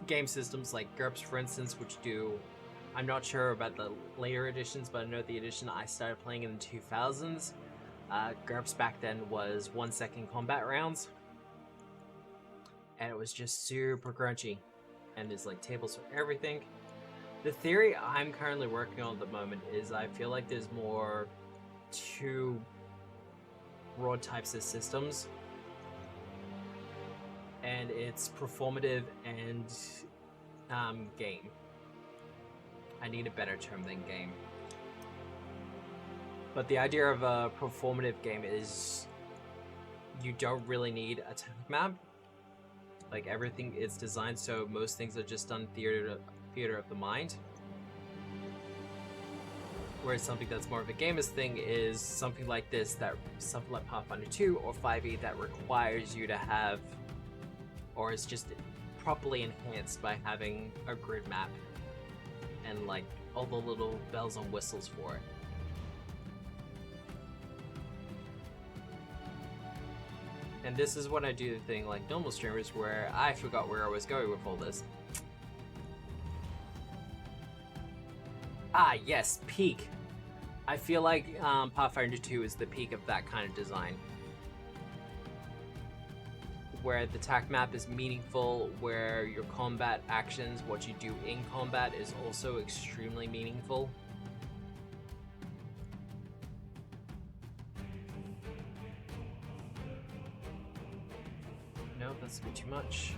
Game systems like GURPS, for instance, which do... I'm not sure about the later editions, but I know the edition I started playing in the 2000s. GURPS back then was 1 second combat rounds. And it was just super crunchy. And there's like tables for everything. The theory I'm currently working on at the moment is I feel like there's more two broad types of systems, and it's performative and game. I need a better term than game. But the idea of a performative game is you don't really need a tech map. Like, everything is designed so most things are just done theater of the mind. Whereas something that's more of a gamist thing is something like this, that something like Pathfinder 2 or 5e that requires you to have, or is just properly enhanced by having a grid map and like all the little bells and whistles for it. And this is when I do the thing like normal streamers where I forgot where I was going with all this. Ah, yes, peak. I feel like Pathfinder 2 is the peak of that kind of design. Where the TAC map is meaningful, where your combat actions, what you do in combat, is also extremely meaningful. No, that's a bit too much.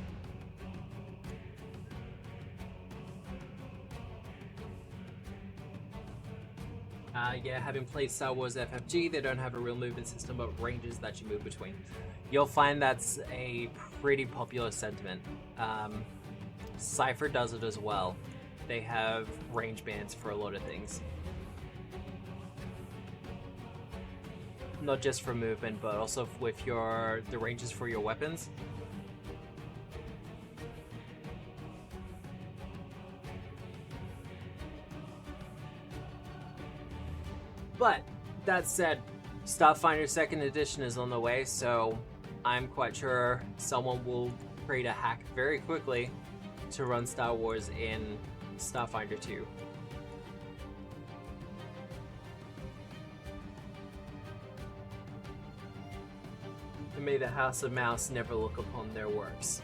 Yeah, having played Star Wars FFG, they don't have a real movement system, but ranges that you move between. You'll find that's a pretty popular sentiment. Cypher does it as well. They have range bands for a lot of things. Not just for movement, but also with the ranges for your weapons. But that said, Starfinder 2nd Edition is on the way, so I'm quite sure someone will create a hack very quickly to run Star Wars in Starfinder 2. And may the House of Mouse never look upon their works.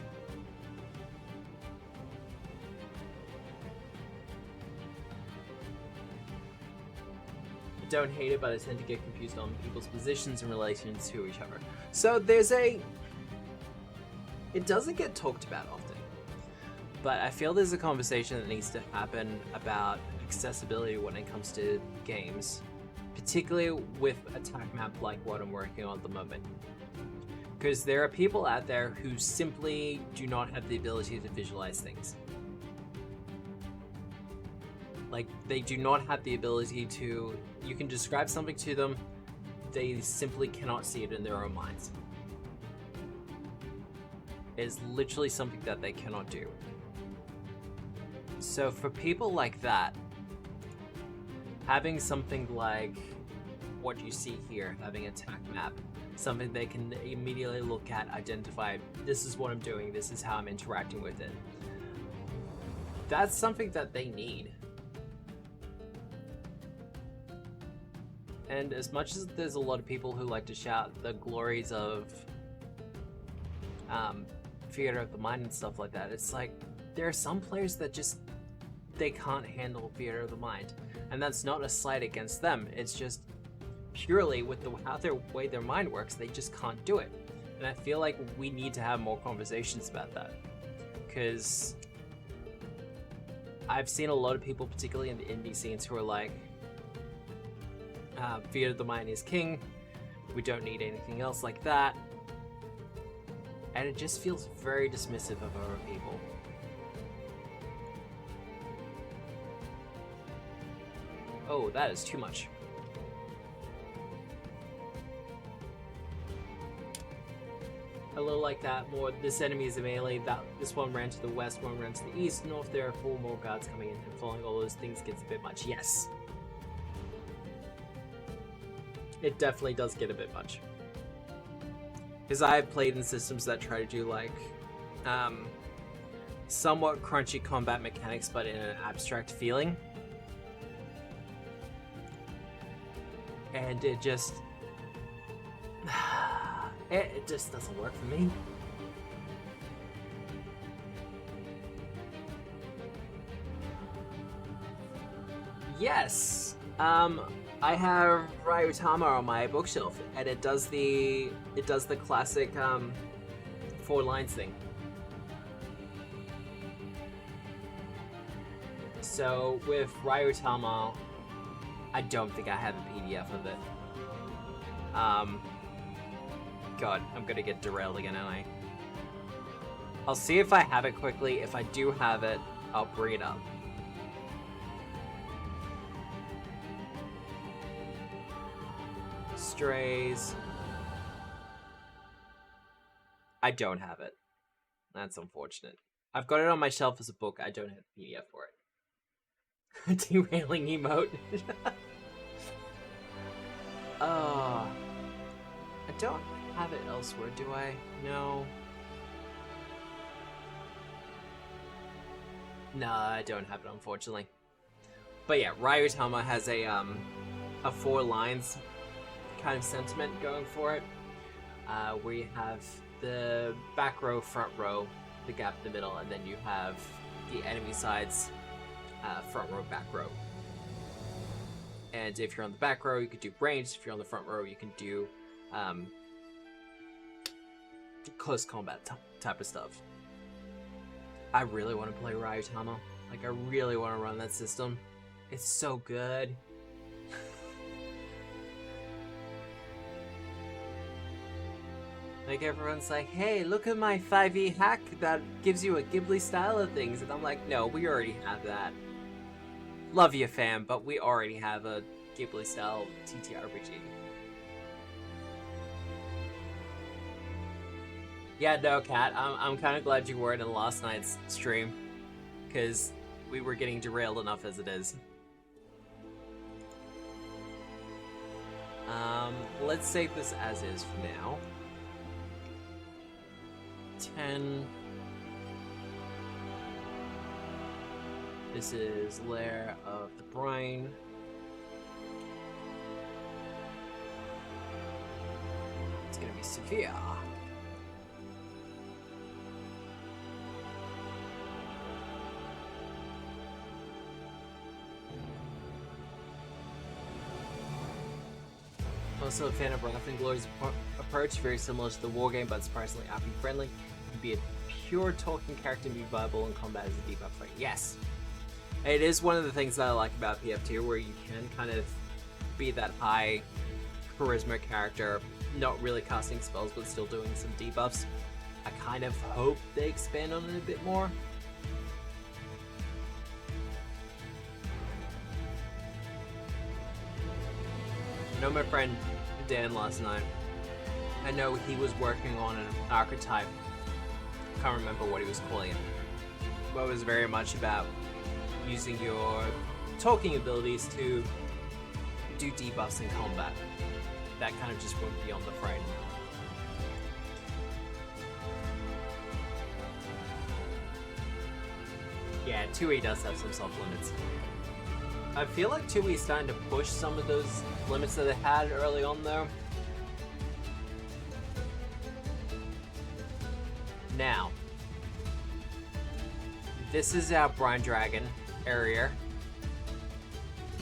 Don't hate it, but I tend to get confused on people's positions in relation to each other. So there's it doesn't get talked about often, but I feel there's a conversation that needs to happen about accessibility when it comes to games, particularly with attack map like what I'm working on at the moment. Because there are people out there who simply do not have the ability to visualize things. Like, they do not have the ability to... You can describe something to them, they simply cannot see it in their own minds. It is literally something that they cannot do. So for people like that, having something like what you see here, having a attack map, something they can immediately look at, identify, this is what I'm doing, this is how I'm interacting with it. That's something that they need. And as much as there's a lot of people who like to shout the glories of theater of the mind and stuff like that, it's like, there are some players that just, they can't handle theater of the mind. And that's not a slight against them, it's just purely with how their way their mind works, they just can't do it. And I feel like we need to have more conversations about that. Because I've seen a lot of people, particularly in the indie scenes, who are like, theater of the mind is king, we don't need anything else like that. And it just feels very dismissive of other people. Oh, that is too much. A little like that, more this enemy is a melee, this one ran to the west, one ran to the east, north, there are 4 more guards coming in, and following all those things gets a bit much. Yes! It definitely does get a bit much. Because I have played in systems that try to do like somewhat crunchy combat mechanics, but in an abstract feeling. And it just... it just doesn't work for me. Yes! I have Ryutama on my bookshelf, and it does the classic 4 lines thing. So with Ryutama, I don't think I have a PDF of it. God, I'm gonna get derailed again, aren't I? I'll see if I have it quickly. If I do have it, I'll bring it up. Strays. I don't have it. That's unfortunate. I've got it on my shelf as a book. I don't have a PDF for it. Derailing emote. I don't have it elsewhere, do I? No. No, I don't have it, unfortunately. But yeah, Ryutama has a 4 lines kind of sentiment going for it, where you have the back row, front row, the gap in the middle, and then you have the enemy side's front row, back row. And if you're on the back row, you could do ranged. If you're on the front row, you can do close combat type of stuff. I really want to play Ryutama. Like, I really want to run that system. It's so good. Like, everyone's like, hey, look at my 5e hack that gives you a Ghibli style of things. And I'm like, no, we already have that. Love you, fam, but we already have a Ghibli style TTRPG. Yeah, no, Kat, I'm kind of glad you weren't in last night's stream, because we were getting derailed enough as it is. Let's save this as is for now. 10. This is Lair of the Brine. It's gonna be severe. Also a fan of Wrath and Glory's approach, very similar to the wargame, but surprisingly RP friendly. You can be a pure talking character and be viable in combat as a debuff fighter. Yes! It is one of the things that I like about PF2, where you can kind of be that high charisma character, not really casting spells but still doing some debuffs. I kind of hope they expand on it a bit more. I know my friend Dan last night. I know he was working on an archetype. I can't remember what he was calling it. But it was very much about using your talking abilities to do debuffs in combat. That kind of just went beyond the frame. Yeah, 2E does have some soft limits. I feel like 2E is starting to push some of those limits that it had early on though. Now, this is our Brine Dragon area.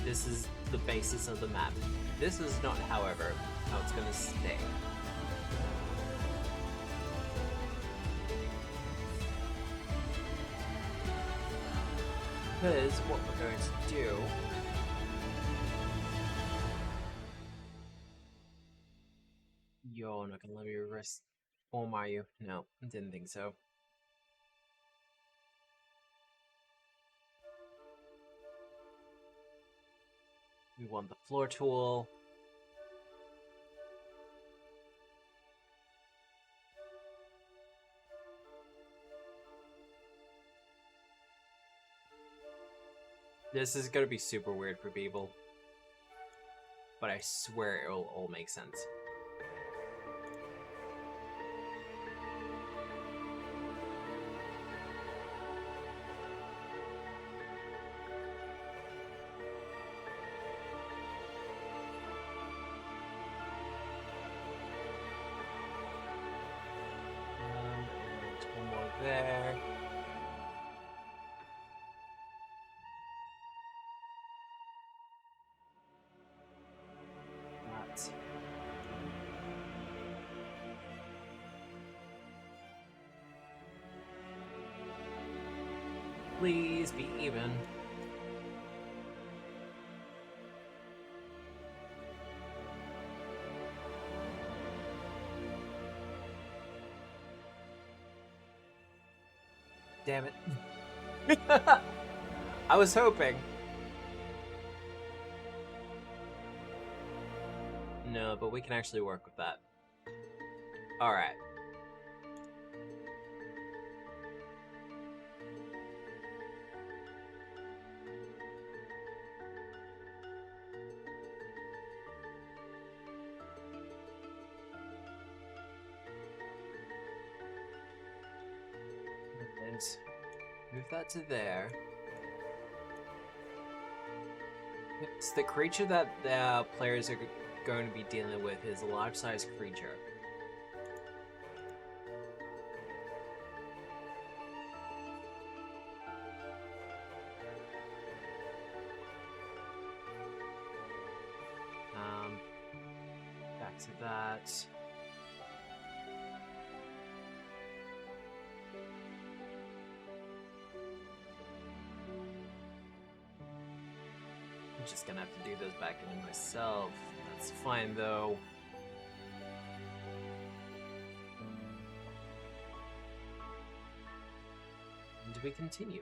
This is the basis of the map. This is not, however, how it's going to stay. Because what we're going to do... You're not going to let me risk... Or are you? No, I didn't think so. We want the floor tool. This is gonna be super weird for people, but I swear it'll all make sense. There. That. Please be even. Damn it. I was hoping. No, but we can actually work with that. Alright. And move that to there. It's the creature that the players are going to be dealing with is a large-sized creature. Back to that. I'm just gonna have to do those back in myself. That's fine though. And do we continue?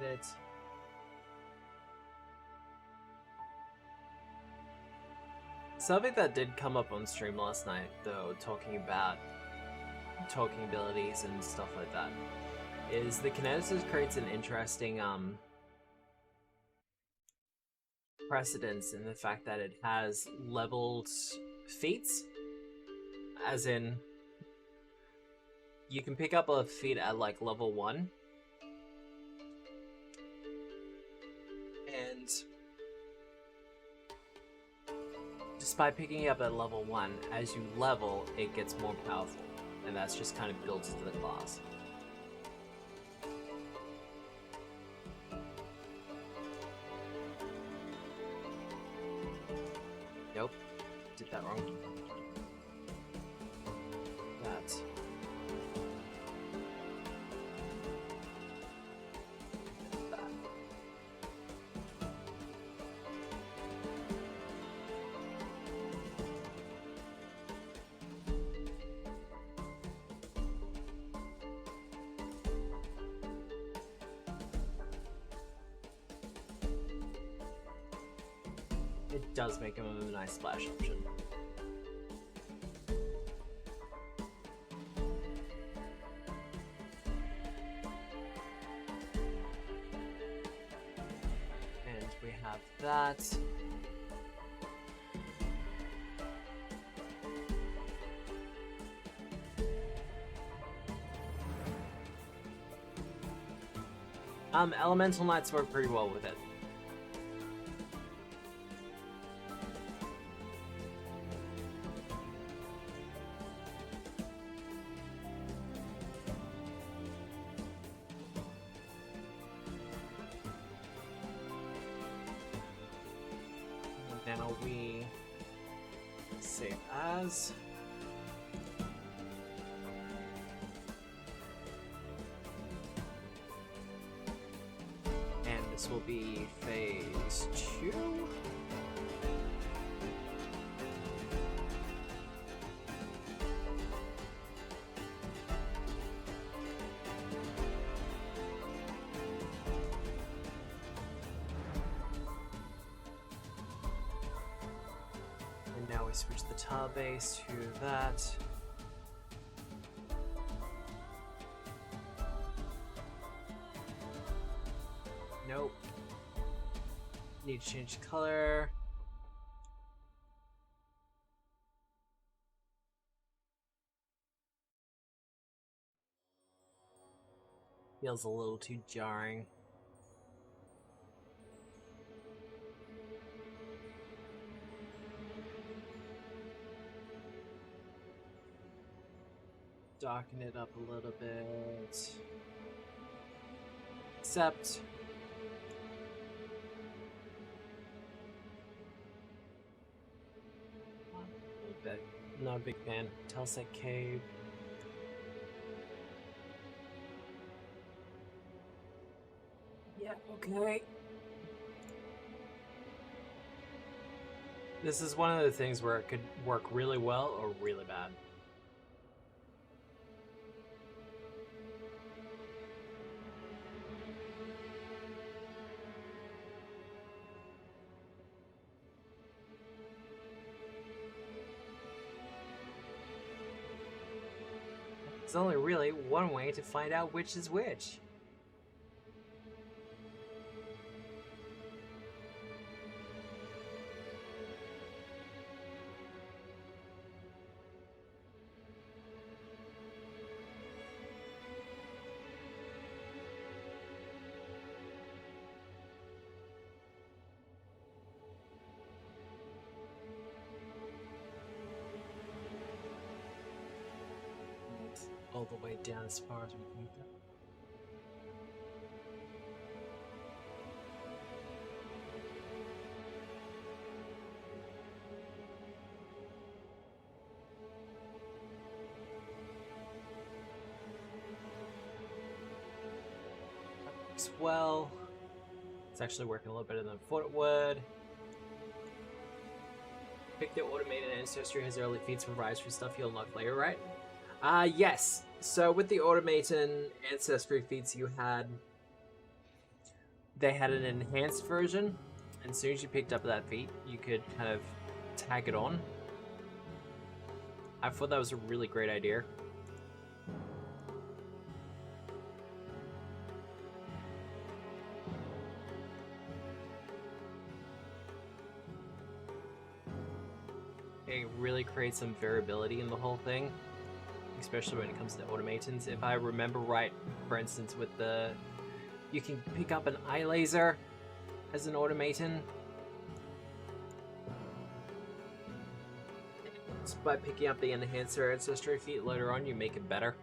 Edit. Something that did come up on stream last night, though, talking about talking abilities and stuff like that, is the kineticist creates an interesting precedence in the fact that it has leveled feats, as in you can pick up a feat at like level 1 and just by picking it up at level 1, as you level it gets more powerful. And that's just kind of built into the class. Nope. Did that wrong. That. It does make him a nice splash option. And we have that. Elemental Knights work pretty well with it. And now we save as. This will be phase 2. And now we switch the tile base to that. Nope. Need to change color. Feels a little too jarring. Darken it up a little bit. Except not a big fan. Telset Cave. Yeah, okay. This is one of the things where it could work really well or really bad. There's only really one way to find out which is which. All the way down as far as we can go. That works well. It's actually working a little better than I thought it would. Pick the automated ancestry has early feats for rise for stuff you'll unlock later, right? Yes. So with the automaton ancestry feats you had, they had an enhanced version, and as soon as you picked up that feat, you could kind of tag it on. I thought that was a really great idea. It really creates some variability in the whole thing, especially when it comes to automatons. If I remember right, for instance, with the... You can pick up an eye laser as an automaton. Just by picking up the enhancer ancestry feat later on, you make it better.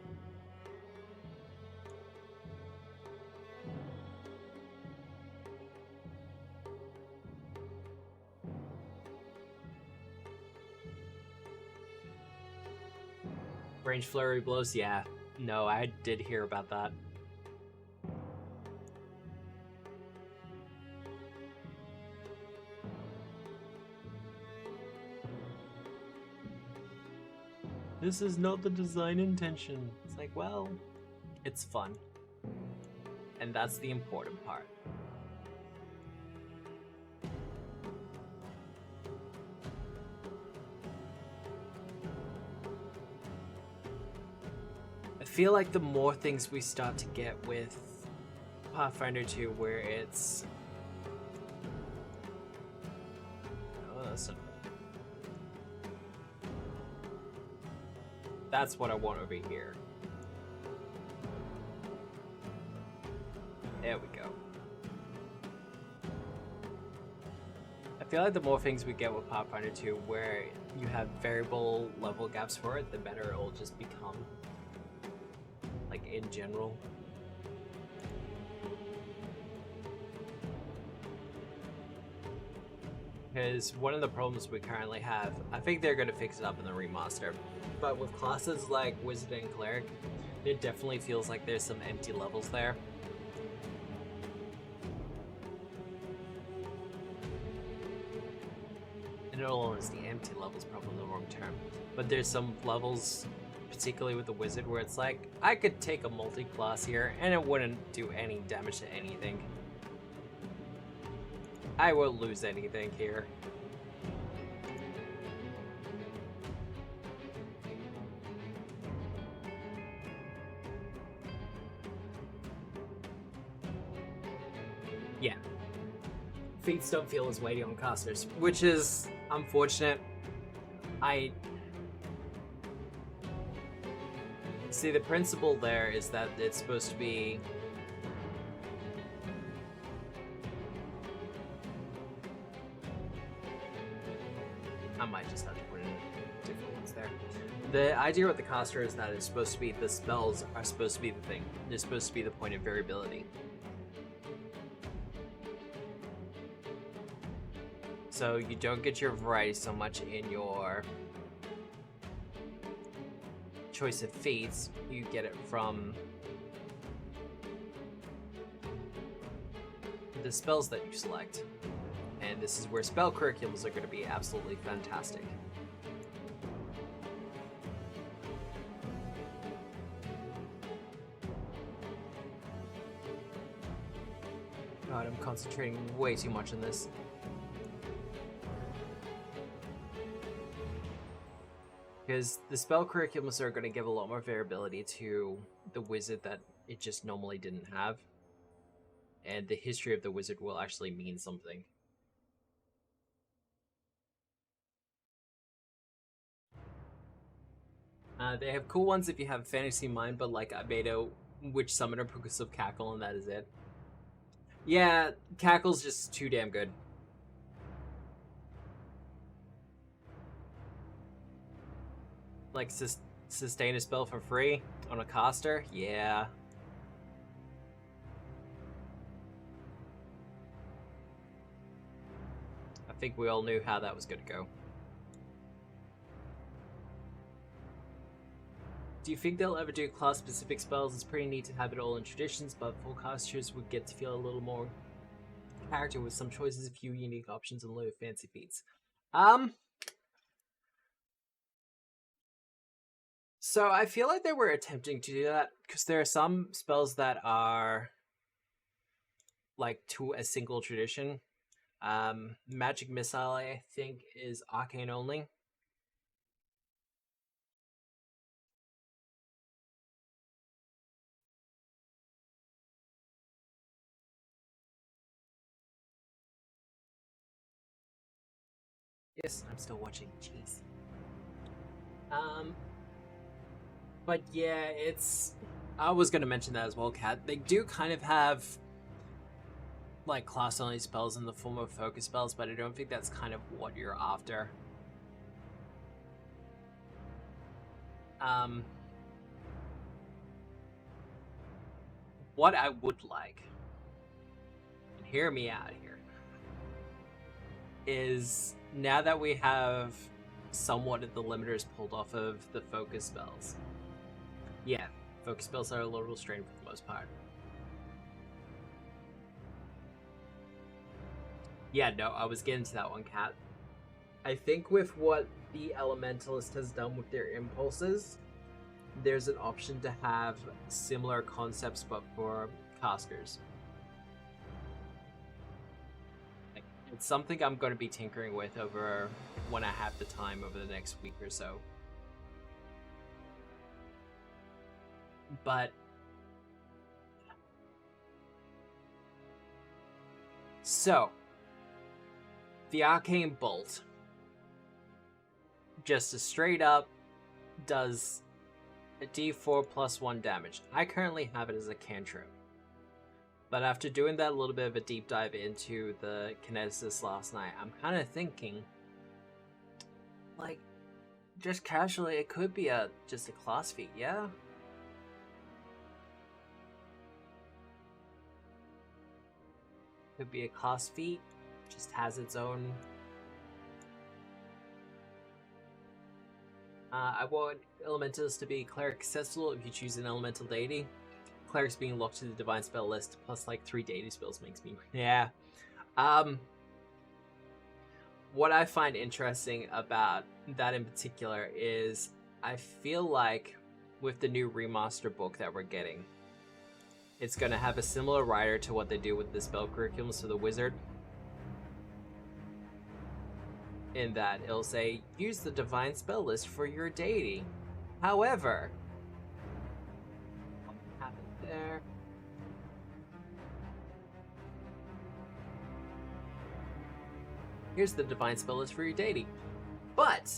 Range flurry blows, yeah. No, I did hear about that. This is not the design intention. It's like, well, it's fun. And that's the important part. feel like the more things we start to get with Pathfinder 2, where it's... Oh, that's what I want over here. There we go. I feel like the more things we get with Pathfinder 2, where you have variable level gaps for it, the better it will just become. Like, in general. Because one of the problems we currently have, I think they're going to fix it up in the remaster, but with classes like Wizard and Cleric, it definitely feels like there's some empty levels there. In all honesty, empty levels probably the wrong term, but there's some levels, particularly with the Wizard, where it's like, I could take a multi-class here and it wouldn't do any damage to anything. I won't lose anything here. Yeah. Feats don't feel as weighty on casters, which is unfortunate. See, the principle there is that it's supposed to be... I might just have to put in different ones there. The idea with the caster is that it's supposed to be, the spells are supposed to be the thing. They're supposed to be the point of variability. So you don't get your variety so much in your choice of feats, you get it from the spells that you select. And this is where spell curriculums are going to be absolutely fantastic. God, I'm concentrating way too much on this. Because the spell curriculums are going to give a lot more variability to the wizard that it just normally didn't have. And the history of the wizard will actually mean something. They have cool ones if you have Fantasy Mind, but like I made a Witch Summoner because of Cackle, and that is it. Yeah, Cackle's just too damn good. Like, sustain a spell for free on a caster? Yeah. I think we all knew how that was going to go. Do you think they'll ever do class-specific spells? It's pretty neat to have it all in traditions, but full casters would get to feel a little more character with some choices, a few unique options, and low fancy feats. So I feel like they were attempting to do that, because there are some spells that are like to a single tradition. Magic Missile, I think, is arcane only. Yes, I'm still watching. Jeez. But yeah, it's... I was going to mention that as well, Kat. They do kind of have like class-only spells in the form of focus spells, but I don't think that's kind of what you're after. What I would like, and hear me out here, is now that we have somewhat of the limiters pulled off of the focus spells. Yeah, focus spells are a little restrained for the most part. Yeah, no, I was getting to that one, Kat. I think with what the Elementalist has done with their impulses, there's an option to have similar concepts but for casters. It's something I'm going to be tinkering with over when I have the time over the next week or so. But so the arcane bolt just a straight up does a d4 plus 1 damage. I currently have it as a cantrip. But after doing that little bit of a deep dive into the kineticists last night, I'm kind of thinking, like, just casually, it could be just a class feat, yeah? Could be a class feat, just has its own... I want elementals to be cleric accessible if you choose an elemental deity. Clerics being locked to the divine spell list plus like 3 deity spells makes me... Yeah. What I find interesting about that in particular is I feel like with the new remaster book that we're getting, it's going to have a similar rider to what they do with the spell curriculums for the wizard. In that it'll say, use the divine spell list for your deity. However, what happened there? Here's the divine spell list for your deity. But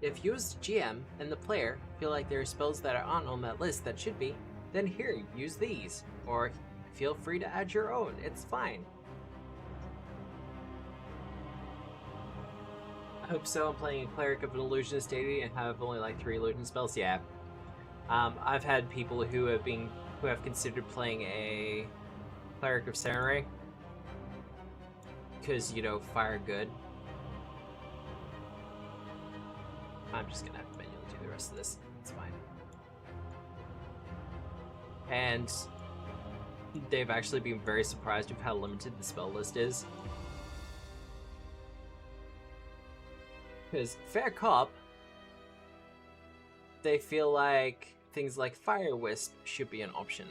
if you as the GM and the player feel like there are spells that aren't on that list that should be, then here, use these. Or feel free to add your own. It's fine. I hope so. I'm playing a cleric of an illusionist deity and have only like 3 illusion spells. Yeah. I've had people who have considered playing a cleric of samurai because, you know, fire good. I'm just gonna have to manually do the rest of this. It's fine. And they've actually been very surprised with how limited the spell list is. Because fair cop, they feel like things like Fire Wisp should be an option.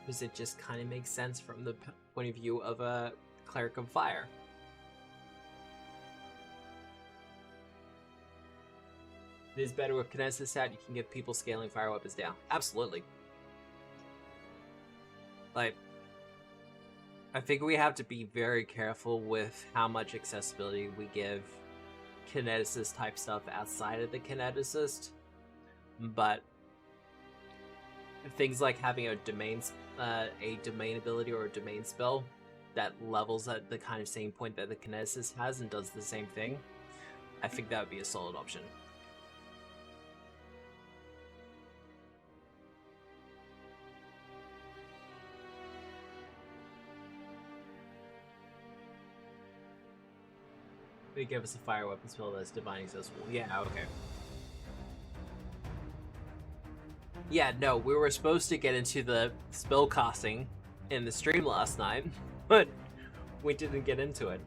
Because it just kind of makes sense from the point of view of a cleric of fire. It is better with Kinesis out, you can get people scaling fire weapons down. Absolutely. Like, I think we have to be very careful with how much accessibility we give kineticist type stuff outside of the kineticist. But things like having a domain ability or a domain spell that levels at the kind of same point that the kineticist has and does the same thing, I think that would be a solid option. They give us a fire weapon spell that's divine accessible. Yeah, okay. Yeah, no, we were supposed to get into the spell casting in the stream last night, but we didn't get into it.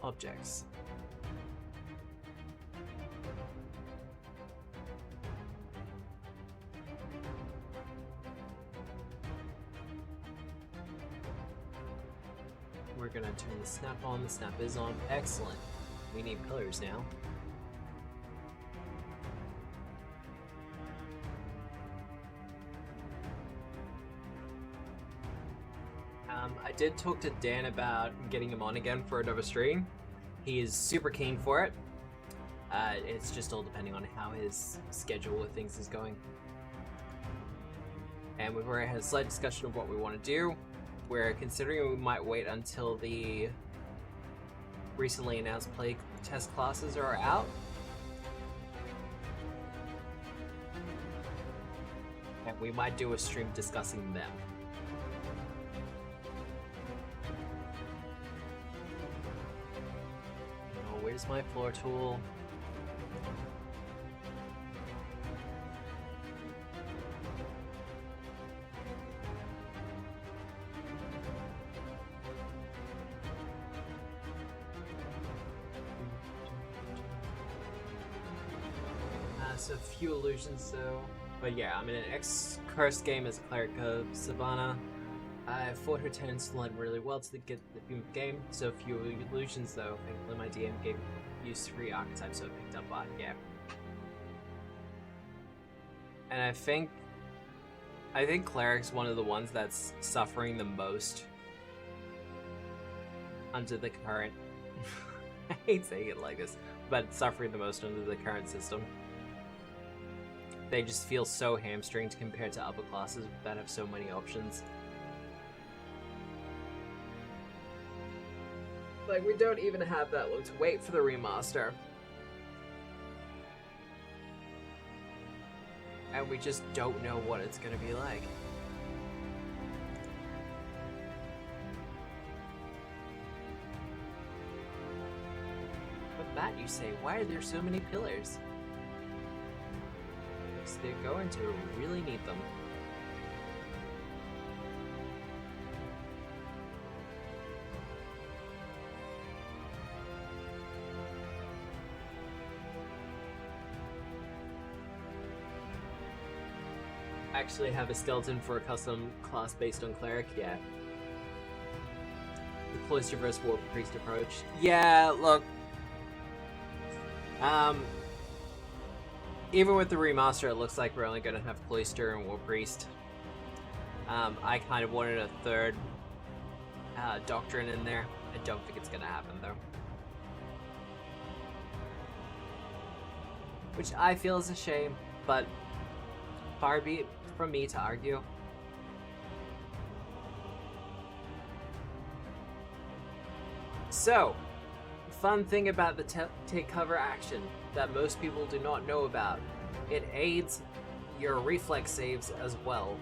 Objects. We're gonna turn the snap on. The snap is on. Excellent. We need pillars now. I did talk to Dan about getting him on again for another stream. He is super keen for it. It's just all depending on how his schedule with things is going. And we've already had a slight discussion of what we want to do. We're considering we might wait until the recently announced play test classes are out. And we might do a stream discussing them. Oh, where's my floor tool? A few illusions though, but yeah, I'm in an X-Cursed game as a cleric of Savannah. I fought her turns led really well to get the game, so few illusions though. Thankfully my DM gave use 3 archetypes, so I picked up yeah. And I think Cleric's one of the ones that's suffering the most under the current I hate saying it like this, but suffering the most under the current system. They just feel so hamstringed compared to other classes that have so many options. Like, we don't even have that long to wait for the remaster. And we just don't know what it's gonna be like. With that, you say, why are there so many pillars? Because they're going to really need them. Actually have a skeleton for a custom class based on cleric, yeah. The cloister versus war priest approach. Yeah, look. Even with the remaster, it looks like we're only gonna have cloister and war priest. I kind of wanted a third doctrine in there. I don't think it's gonna happen though. Which I feel is a shame, but far be it from me to argue. So, fun thing about the take cover action that most people do not know about. It aids your reflex saves as well.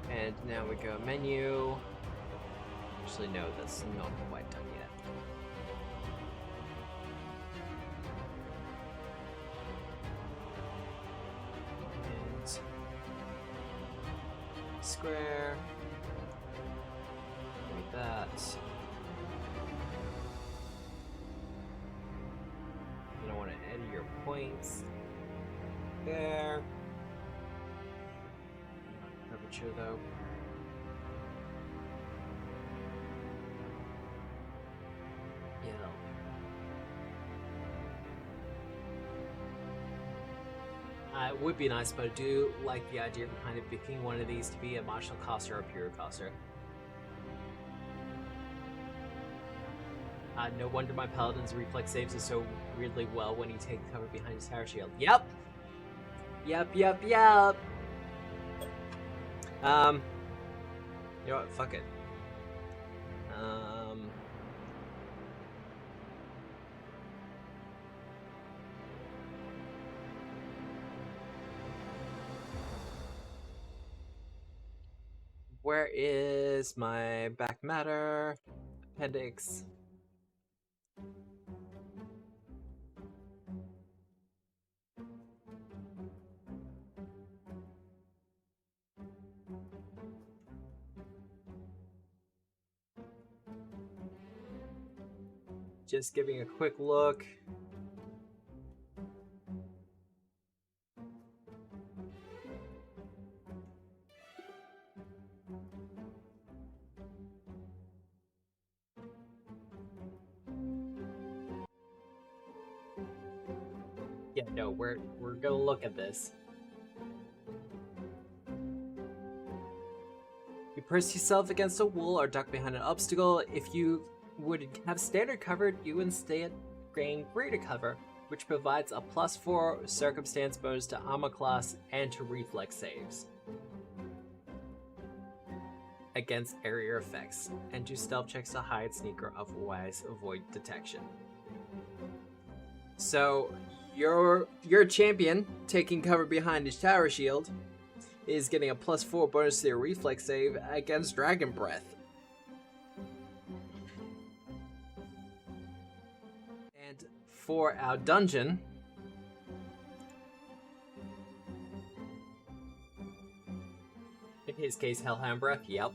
And now we go menu. Actually, no, that's not quite done yet. And square. Like that. You don't want to edit your points. There. Curvature though. It would be nice, but I do like the idea behind it picking one of these to be a martial caster or a pure caster. No wonder my paladin's reflex saves is so weirdly well when you take cover behind his tower shield. Yep! Yep. You know what? Fuck it. Where is my back matter appendix? Just giving a quick look. Yeah, no, we're gonna look at this. You press yourself against a wall or duck behind an obstacle. If you would have standard cover, you instead gain greater cover, which provides a +4 circumstance bonus to armor class and to reflex saves against area effects, and do stealth checks to hide, sneak, or otherwise avoid detection. So your champion taking cover behind his tower shield is getting a +4 bonus to their reflex save against Dragon Breath. And for our dungeon, in his case, Hellhound Breath, yep.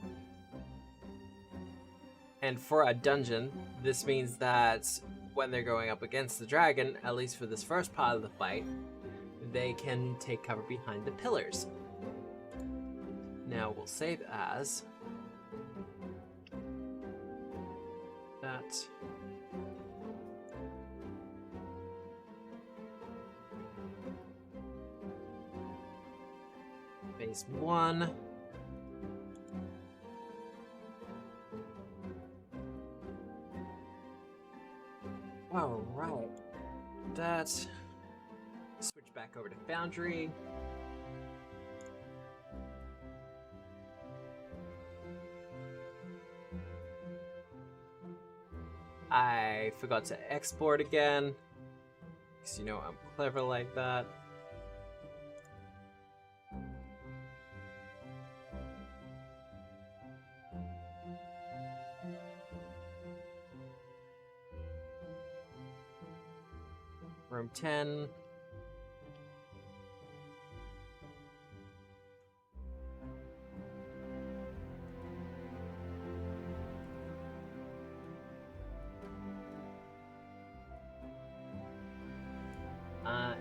And for our dungeon, this means that when they're going up against the dragon, at least for this first part of the fight, they can take cover behind the pillars. Now we'll save as that. Phase 1. Alright. That. Switch back over to Foundry. I forgot to export again. Because you know I'm clever like that. Room 10.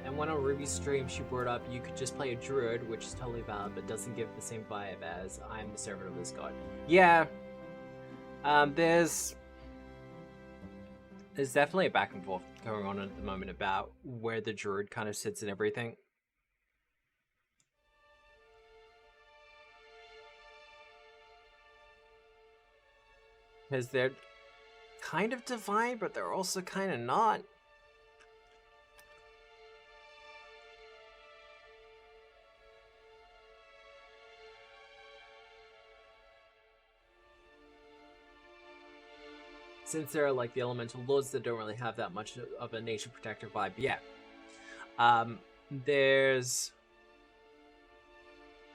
And when on Ruby's stream, she brought up you could just play a druid, which is totally valid, but doesn't give the same vibe as I'm the servant of this god. Yeah. There's definitely a back and forth going on at the moment about where the druid kind of sits in everything. Because they're kind of divine, but they're also kind of not. Since they're like the elemental lords that don't really have that much of a nature protector vibe yet. There's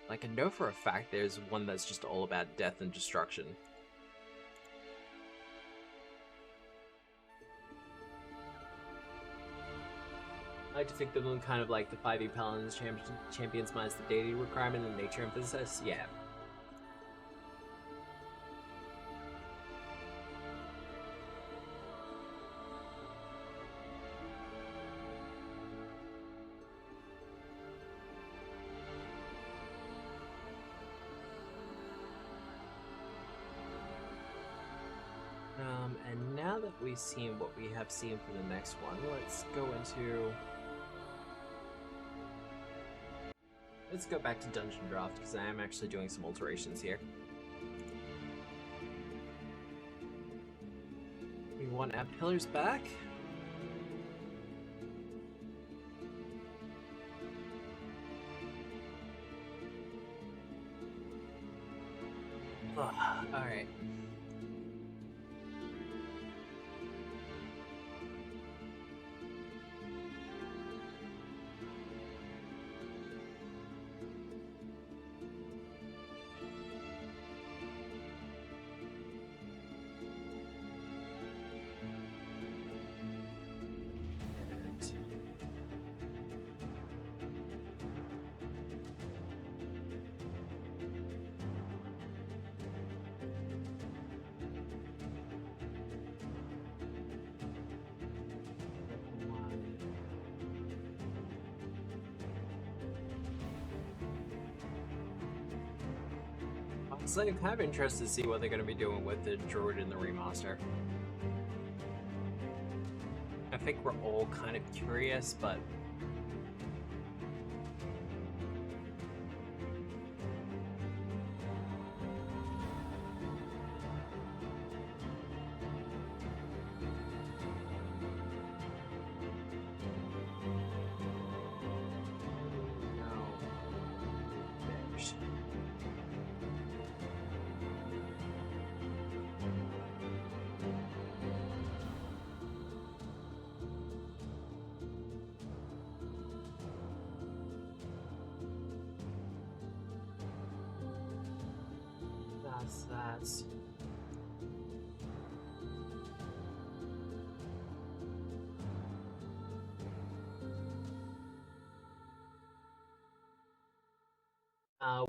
like I know for a fact there's one that's just all about death and destruction. I like to think of them kind of like the 5e Paladins champions minus the deity requirement and nature emphasis. Yeah. And now that we've seen what we have seen for the next one, let's go back to Dungeon Draft, because I am actually doing some alterations here. We want our pillars back. Alright. So I'm kind of interested to see what they're going to be doing with the druid in the remaster. I think we're all kind of curious, but that's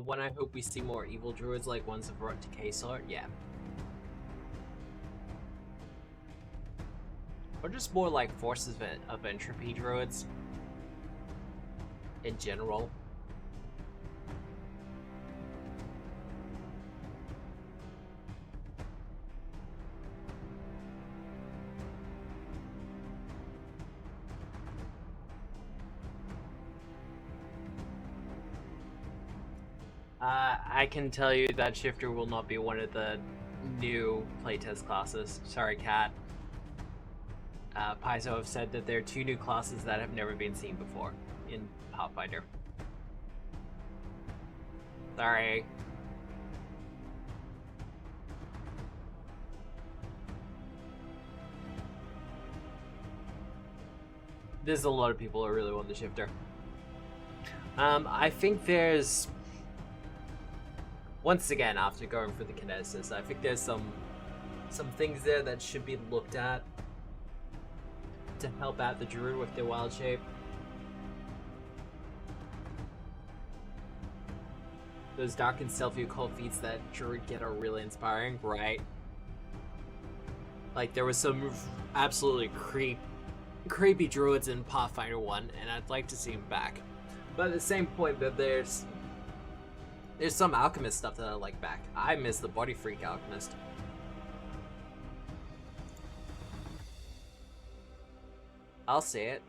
when I hope we see more evil druids like ones of brought to K-Sort, yeah. Or just more like forces of entropy druids in general. I can tell you that Shifter will not be one of the new playtest classes. Sorry, Cat. Paizo have said that there are 2 new classes that have never been seen before in Pathfinder. Sorry. There's a lot of people who really want the Shifter. I think there's... Once again, after going for the kineticist, I think there's some things there that should be looked at to help out the druid with their wild shape. Those dark and stealthy occult feats that druid get are really inspiring, right? Like, there was some absolutely creepy druids in Pathfinder 1, and I'd like to see them back. But at the same point, that there's some alchemist stuff that I like back. I miss the body freak alchemist. I'll say it.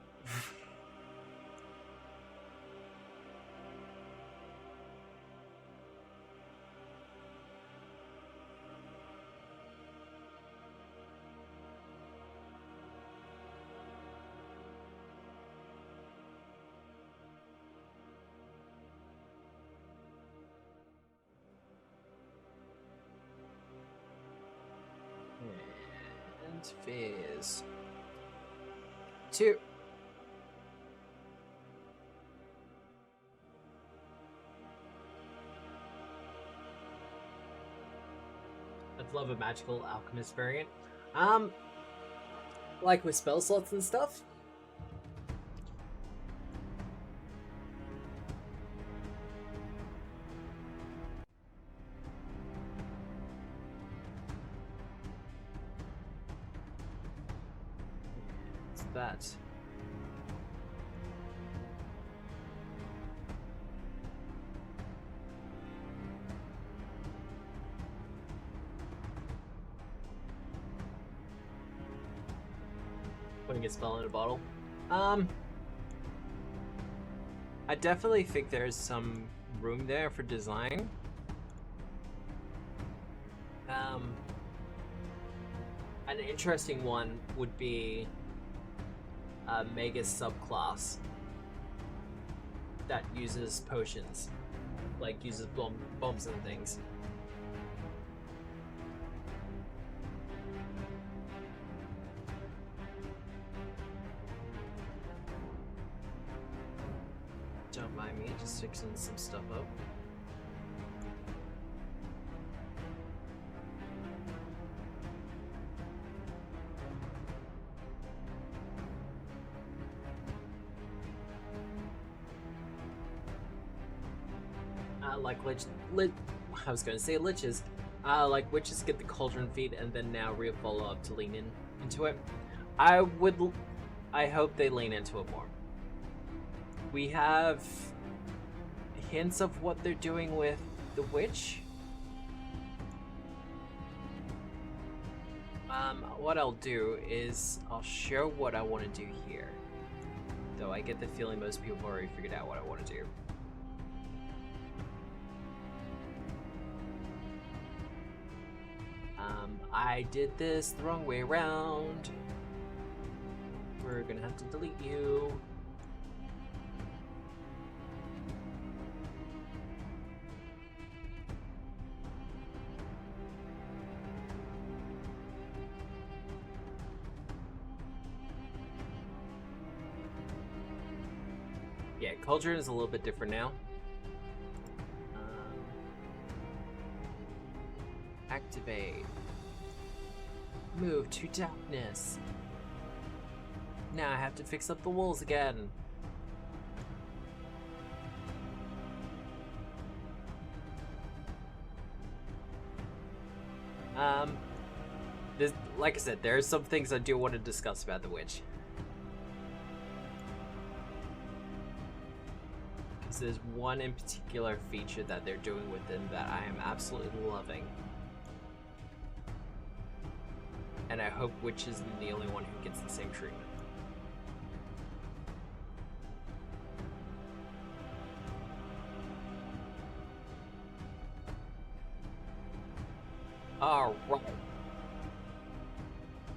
And Fizz. 2. I'd love a magical alchemist variant. Like with spell slots and stuff. It's that. Putting a spell in a bottle. I definitely think there's some room there for design. An interesting one would be a Magus subclass that uses potions, like uses bombs and things. Don't mind me, just fixing some stuff up. Like I was going to say liches. Like witches get the cauldron feat and then now follow up to lean into it. I hope they lean into it more. We have hints of what they're doing with the witch. What I'll do is I'll show what I want to do here. Though I get the feeling most people already figured out what I want to do. I did this the wrong way around. We're gonna have to delete you. Yeah, Cauldron is a little bit different now. Activate. Move to darkness. Now I have to fix up the walls again. like I said, there are some things I do want to discuss about the witch. Because there's one in particular feature that they're doing with them that I am absolutely loving. And I hope witch isn't the only one who gets the same treatment. Alright.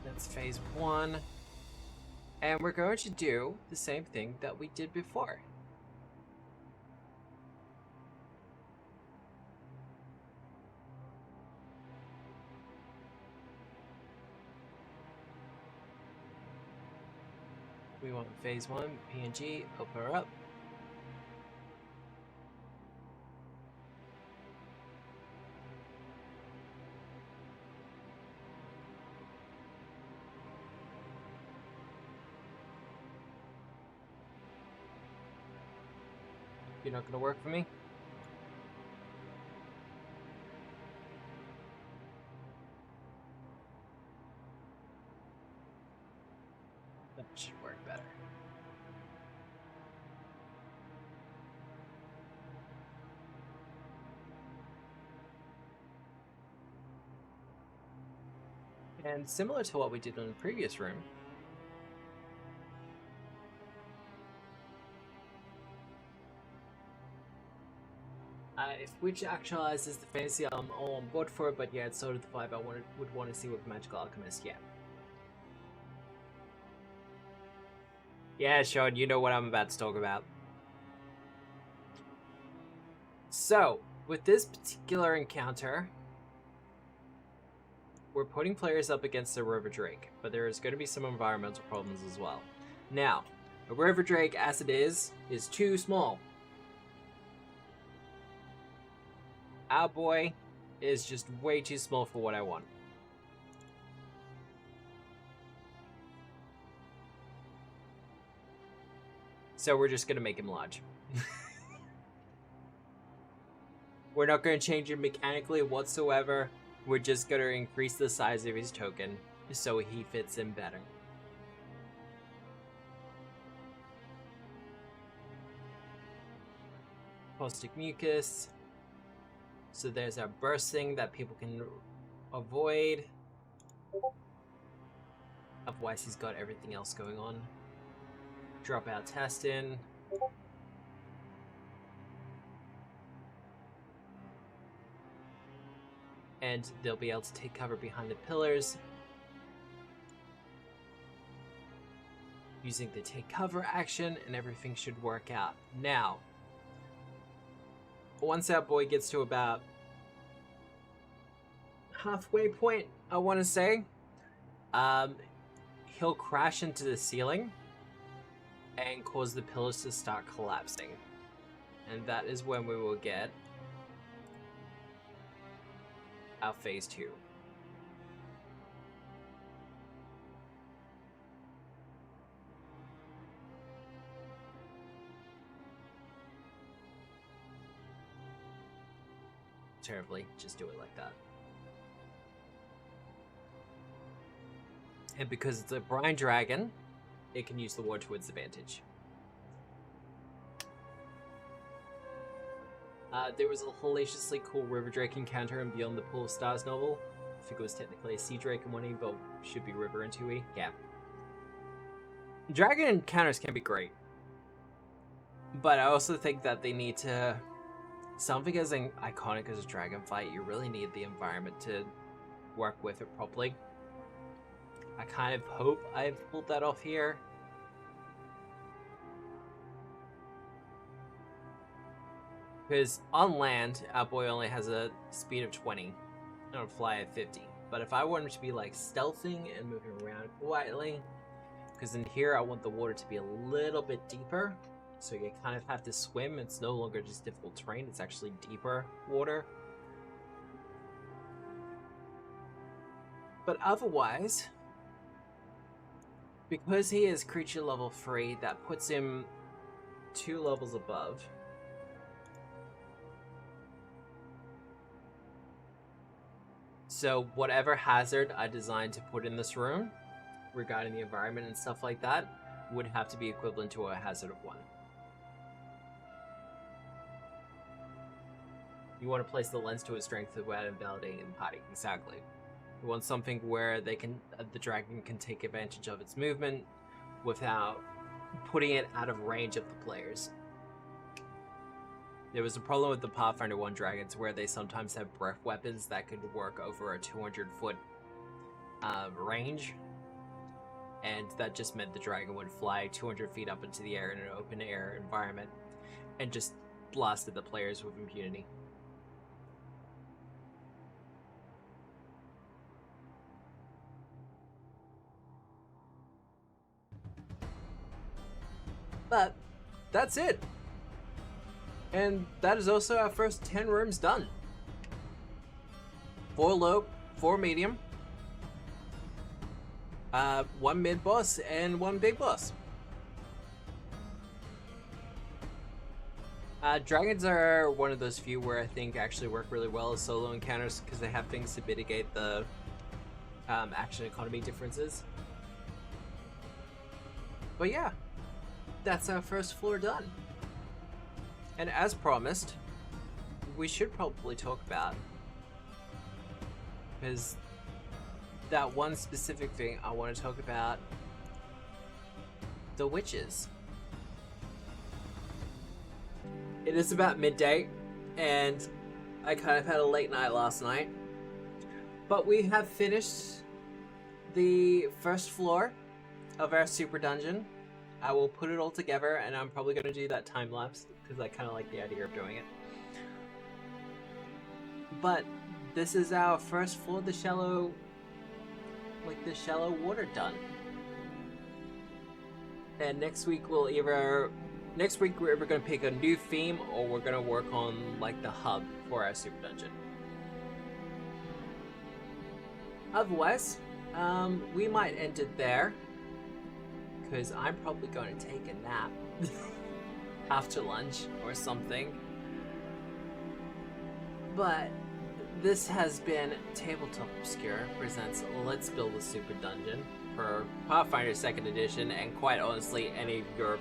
That's phase 1. And we're going to do the same thing that we did before. We want phase 1, PNG, open her up. You're not gonna work for me? That should work better. And similar to what we did in the previous room, if Witch actualizes the fantasy, I'm all on board for it, but yeah, it's sort of the vibe I would want to see with Magical Alchemist, yeah. Yeah, Sean, you know what I'm about to talk about. So, with this particular encounter, we're putting players up against a River Drake, but there's going to be some environmental problems as well. Now, a River Drake, as it is too small. Our boy is just way too small for what I want. So we're just going to make him large. We're not going to change it mechanically whatsoever. We're just going to increase the size of his token so he fits in better. Caustic Mucus. So there's our bursting that people can avoid. Otherwise he's got everything else going on. Drop out Testin. And they'll be able to take cover behind the pillars. Using the take cover action, and everything should work out. Now, once that boy gets to about halfway point, I want to say, he'll crash into the ceiling and cause the pillars to start collapsing. And that is when we will get our phase 2. Terribly, just do it like that. And because it's a brine dragon, it can use the ward to its advantage. There was a hellaciously cool river drake encounter in Beyond the Pool of Stars novel. I think it was technically a sea drake in 1E, but should be river in 2E. Yeah. Dragon encounters can be great. But I also think that they need to... Something as iconic as a dragon fight, you really need the environment to work with it properly. I kind of hope I've pulled that off here. Because on land, our boy only has a speed of 20 and a fly of 50. But if I want him to be like stealthing and moving around quietly, because in here I want the water to be a little bit deeper, so you kind of have to swim. It's no longer just difficult terrain, it's actually deeper water. But otherwise, because he is creature level 3, that puts him 2 levels above. So whatever hazard I designed to put in this room regarding the environment and stuff like that would have to be equivalent to a hazard of 1. You want to place the lens to its strength without invalidating the party. Exactly. You want something where the dragon can take advantage of its movement without putting it out of range of the players. There was a problem with the Pathfinder 1 dragons where they sometimes have breath weapons that could work over a 200-foot range, and that just meant the dragon would fly 200 feet up into the air in an open air environment and just blasted the players with impunity. But that's it. And that is also our first 10 rooms done. 4 low, 4 medium, 1 mid boss, and 1 big boss. Dragons are one of those few where I think actually work really well as solo encounters because they have things to mitigate the action economy differences. But yeah, that's our first floor done. And as promised, we should probably talk about, because that one specific thing I want to talk about, the witches. It is about midday, and I kind of had a late night last night, but we have finished the first floor of our super dungeon. I will put it all together, and I'm probably going to do that time lapse because I kind of like the idea of doing it. But this is our first floor, the shallow water done. And next week we're either going to pick a new theme, or we're going to work on like the hub for our super dungeon. Otherwise, we might end it there, because I'm probably going to take a nap after lunch or something. But this has been Tabletop Obscure presents Let's Build a Super Dungeon for Pathfinder 2nd Edition, and quite honestly, any of your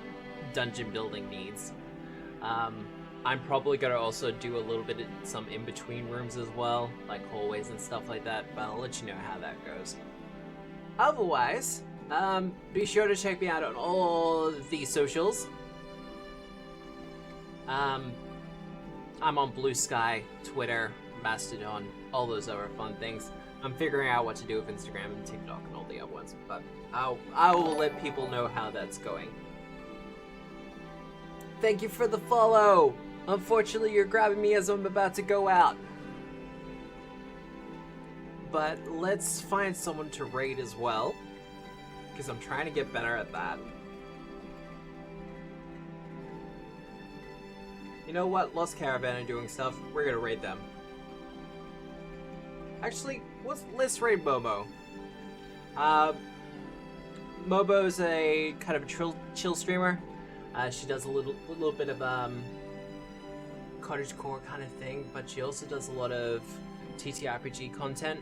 dungeon building needs. I'm probably going to also do a little bit of some in-between rooms as well, like hallways and stuff like that, but I'll let you know how that goes. Otherwise, be sure to check me out on all the socials. I'm on Blue Sky, Twitter, Mastodon, all those other fun things. I'm figuring out what to do with Instagram and TikTok and all the other ones, but I will let people know how that's going. Thank you for the follow! Unfortunately, you're grabbing me as I'm about to go out. But let's find someone to raid as well, because I'm trying to get better at that. You know what? Lost Caravan are doing stuff. We're gonna raid them. Actually, let's raid Momo. Mobo's a kind of a chill streamer. She does a little bit of cottagecore kind of thing, but she also does a lot of TTRPG content.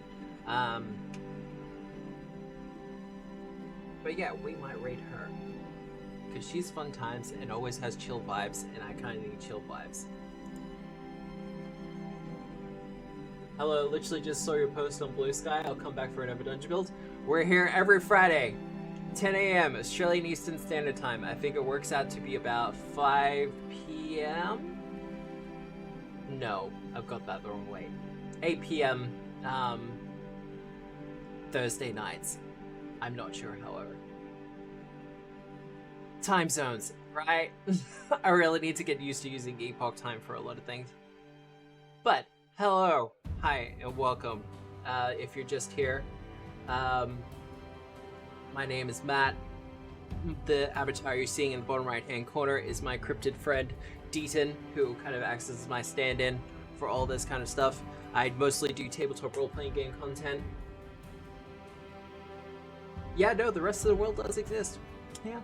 But yeah, we might raid her, because she's fun times and always has chill vibes, and I kind of need chill vibes. Hello, literally just saw your post on Blue Sky. I'll come back for another dungeon build. We're here every Friday, 10 a.m. Australian Eastern Standard Time. I think it works out to be about 5 p.m. No, I've got that the wrong way. 8 p.m. Thursday nights. I'm not sure, however. Time zones, right? I really need to get used to using Epoch time for a lot of things. But, hello, hi, and welcome. If you're just here, my name is Matt. The avatar you're seeing in the bottom right-hand corner is my cryptid friend, Deaton, who kind of acts as my stand-in for all this kind of stuff. I mostly do tabletop role-playing game content. Yeah, no, the rest of the world does exist. Yeah.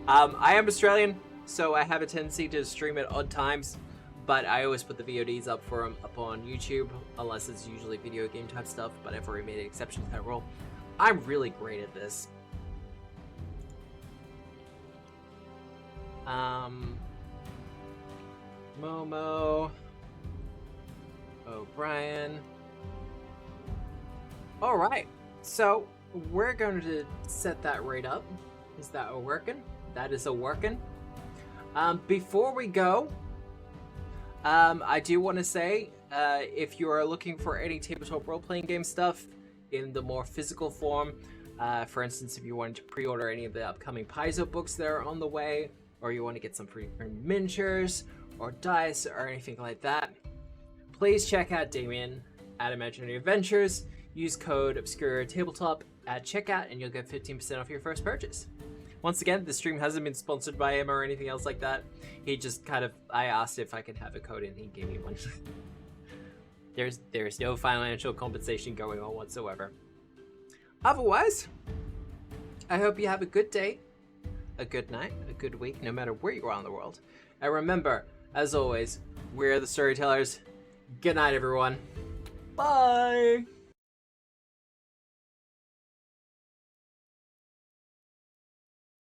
I am Australian, so I have a tendency to stream at odd times, but I always put the VODs up for them up on YouTube, unless it's usually video game type stuff, but I've already made an exception to that rule. I'm really great at this. Momo, O'Brien. All right, so we're going to set that right up. Is that a working? That is a working. Before we go, I do want to say, if you are looking for any tabletop role-playing game stuff in the more physical form, for instance, if you wanted to pre-order any of the upcoming Paizo books that are on the way, or you want to get some free miniatures or dice or anything like that, please check out Damien at Imaginary Adventures. Use code OBSCURETABLETOP at checkout and you'll get 15% off your first purchase. Once again, the stream hasn't been sponsored by him or anything else like that. He just kind of, I asked if I could have a code and he gave me one. There's no financial compensation going on whatsoever. Otherwise, I hope you have a good day, a good night, a good week, no matter where you are in the world. And remember, as always, we're the storytellers. Good night, everyone. Bye!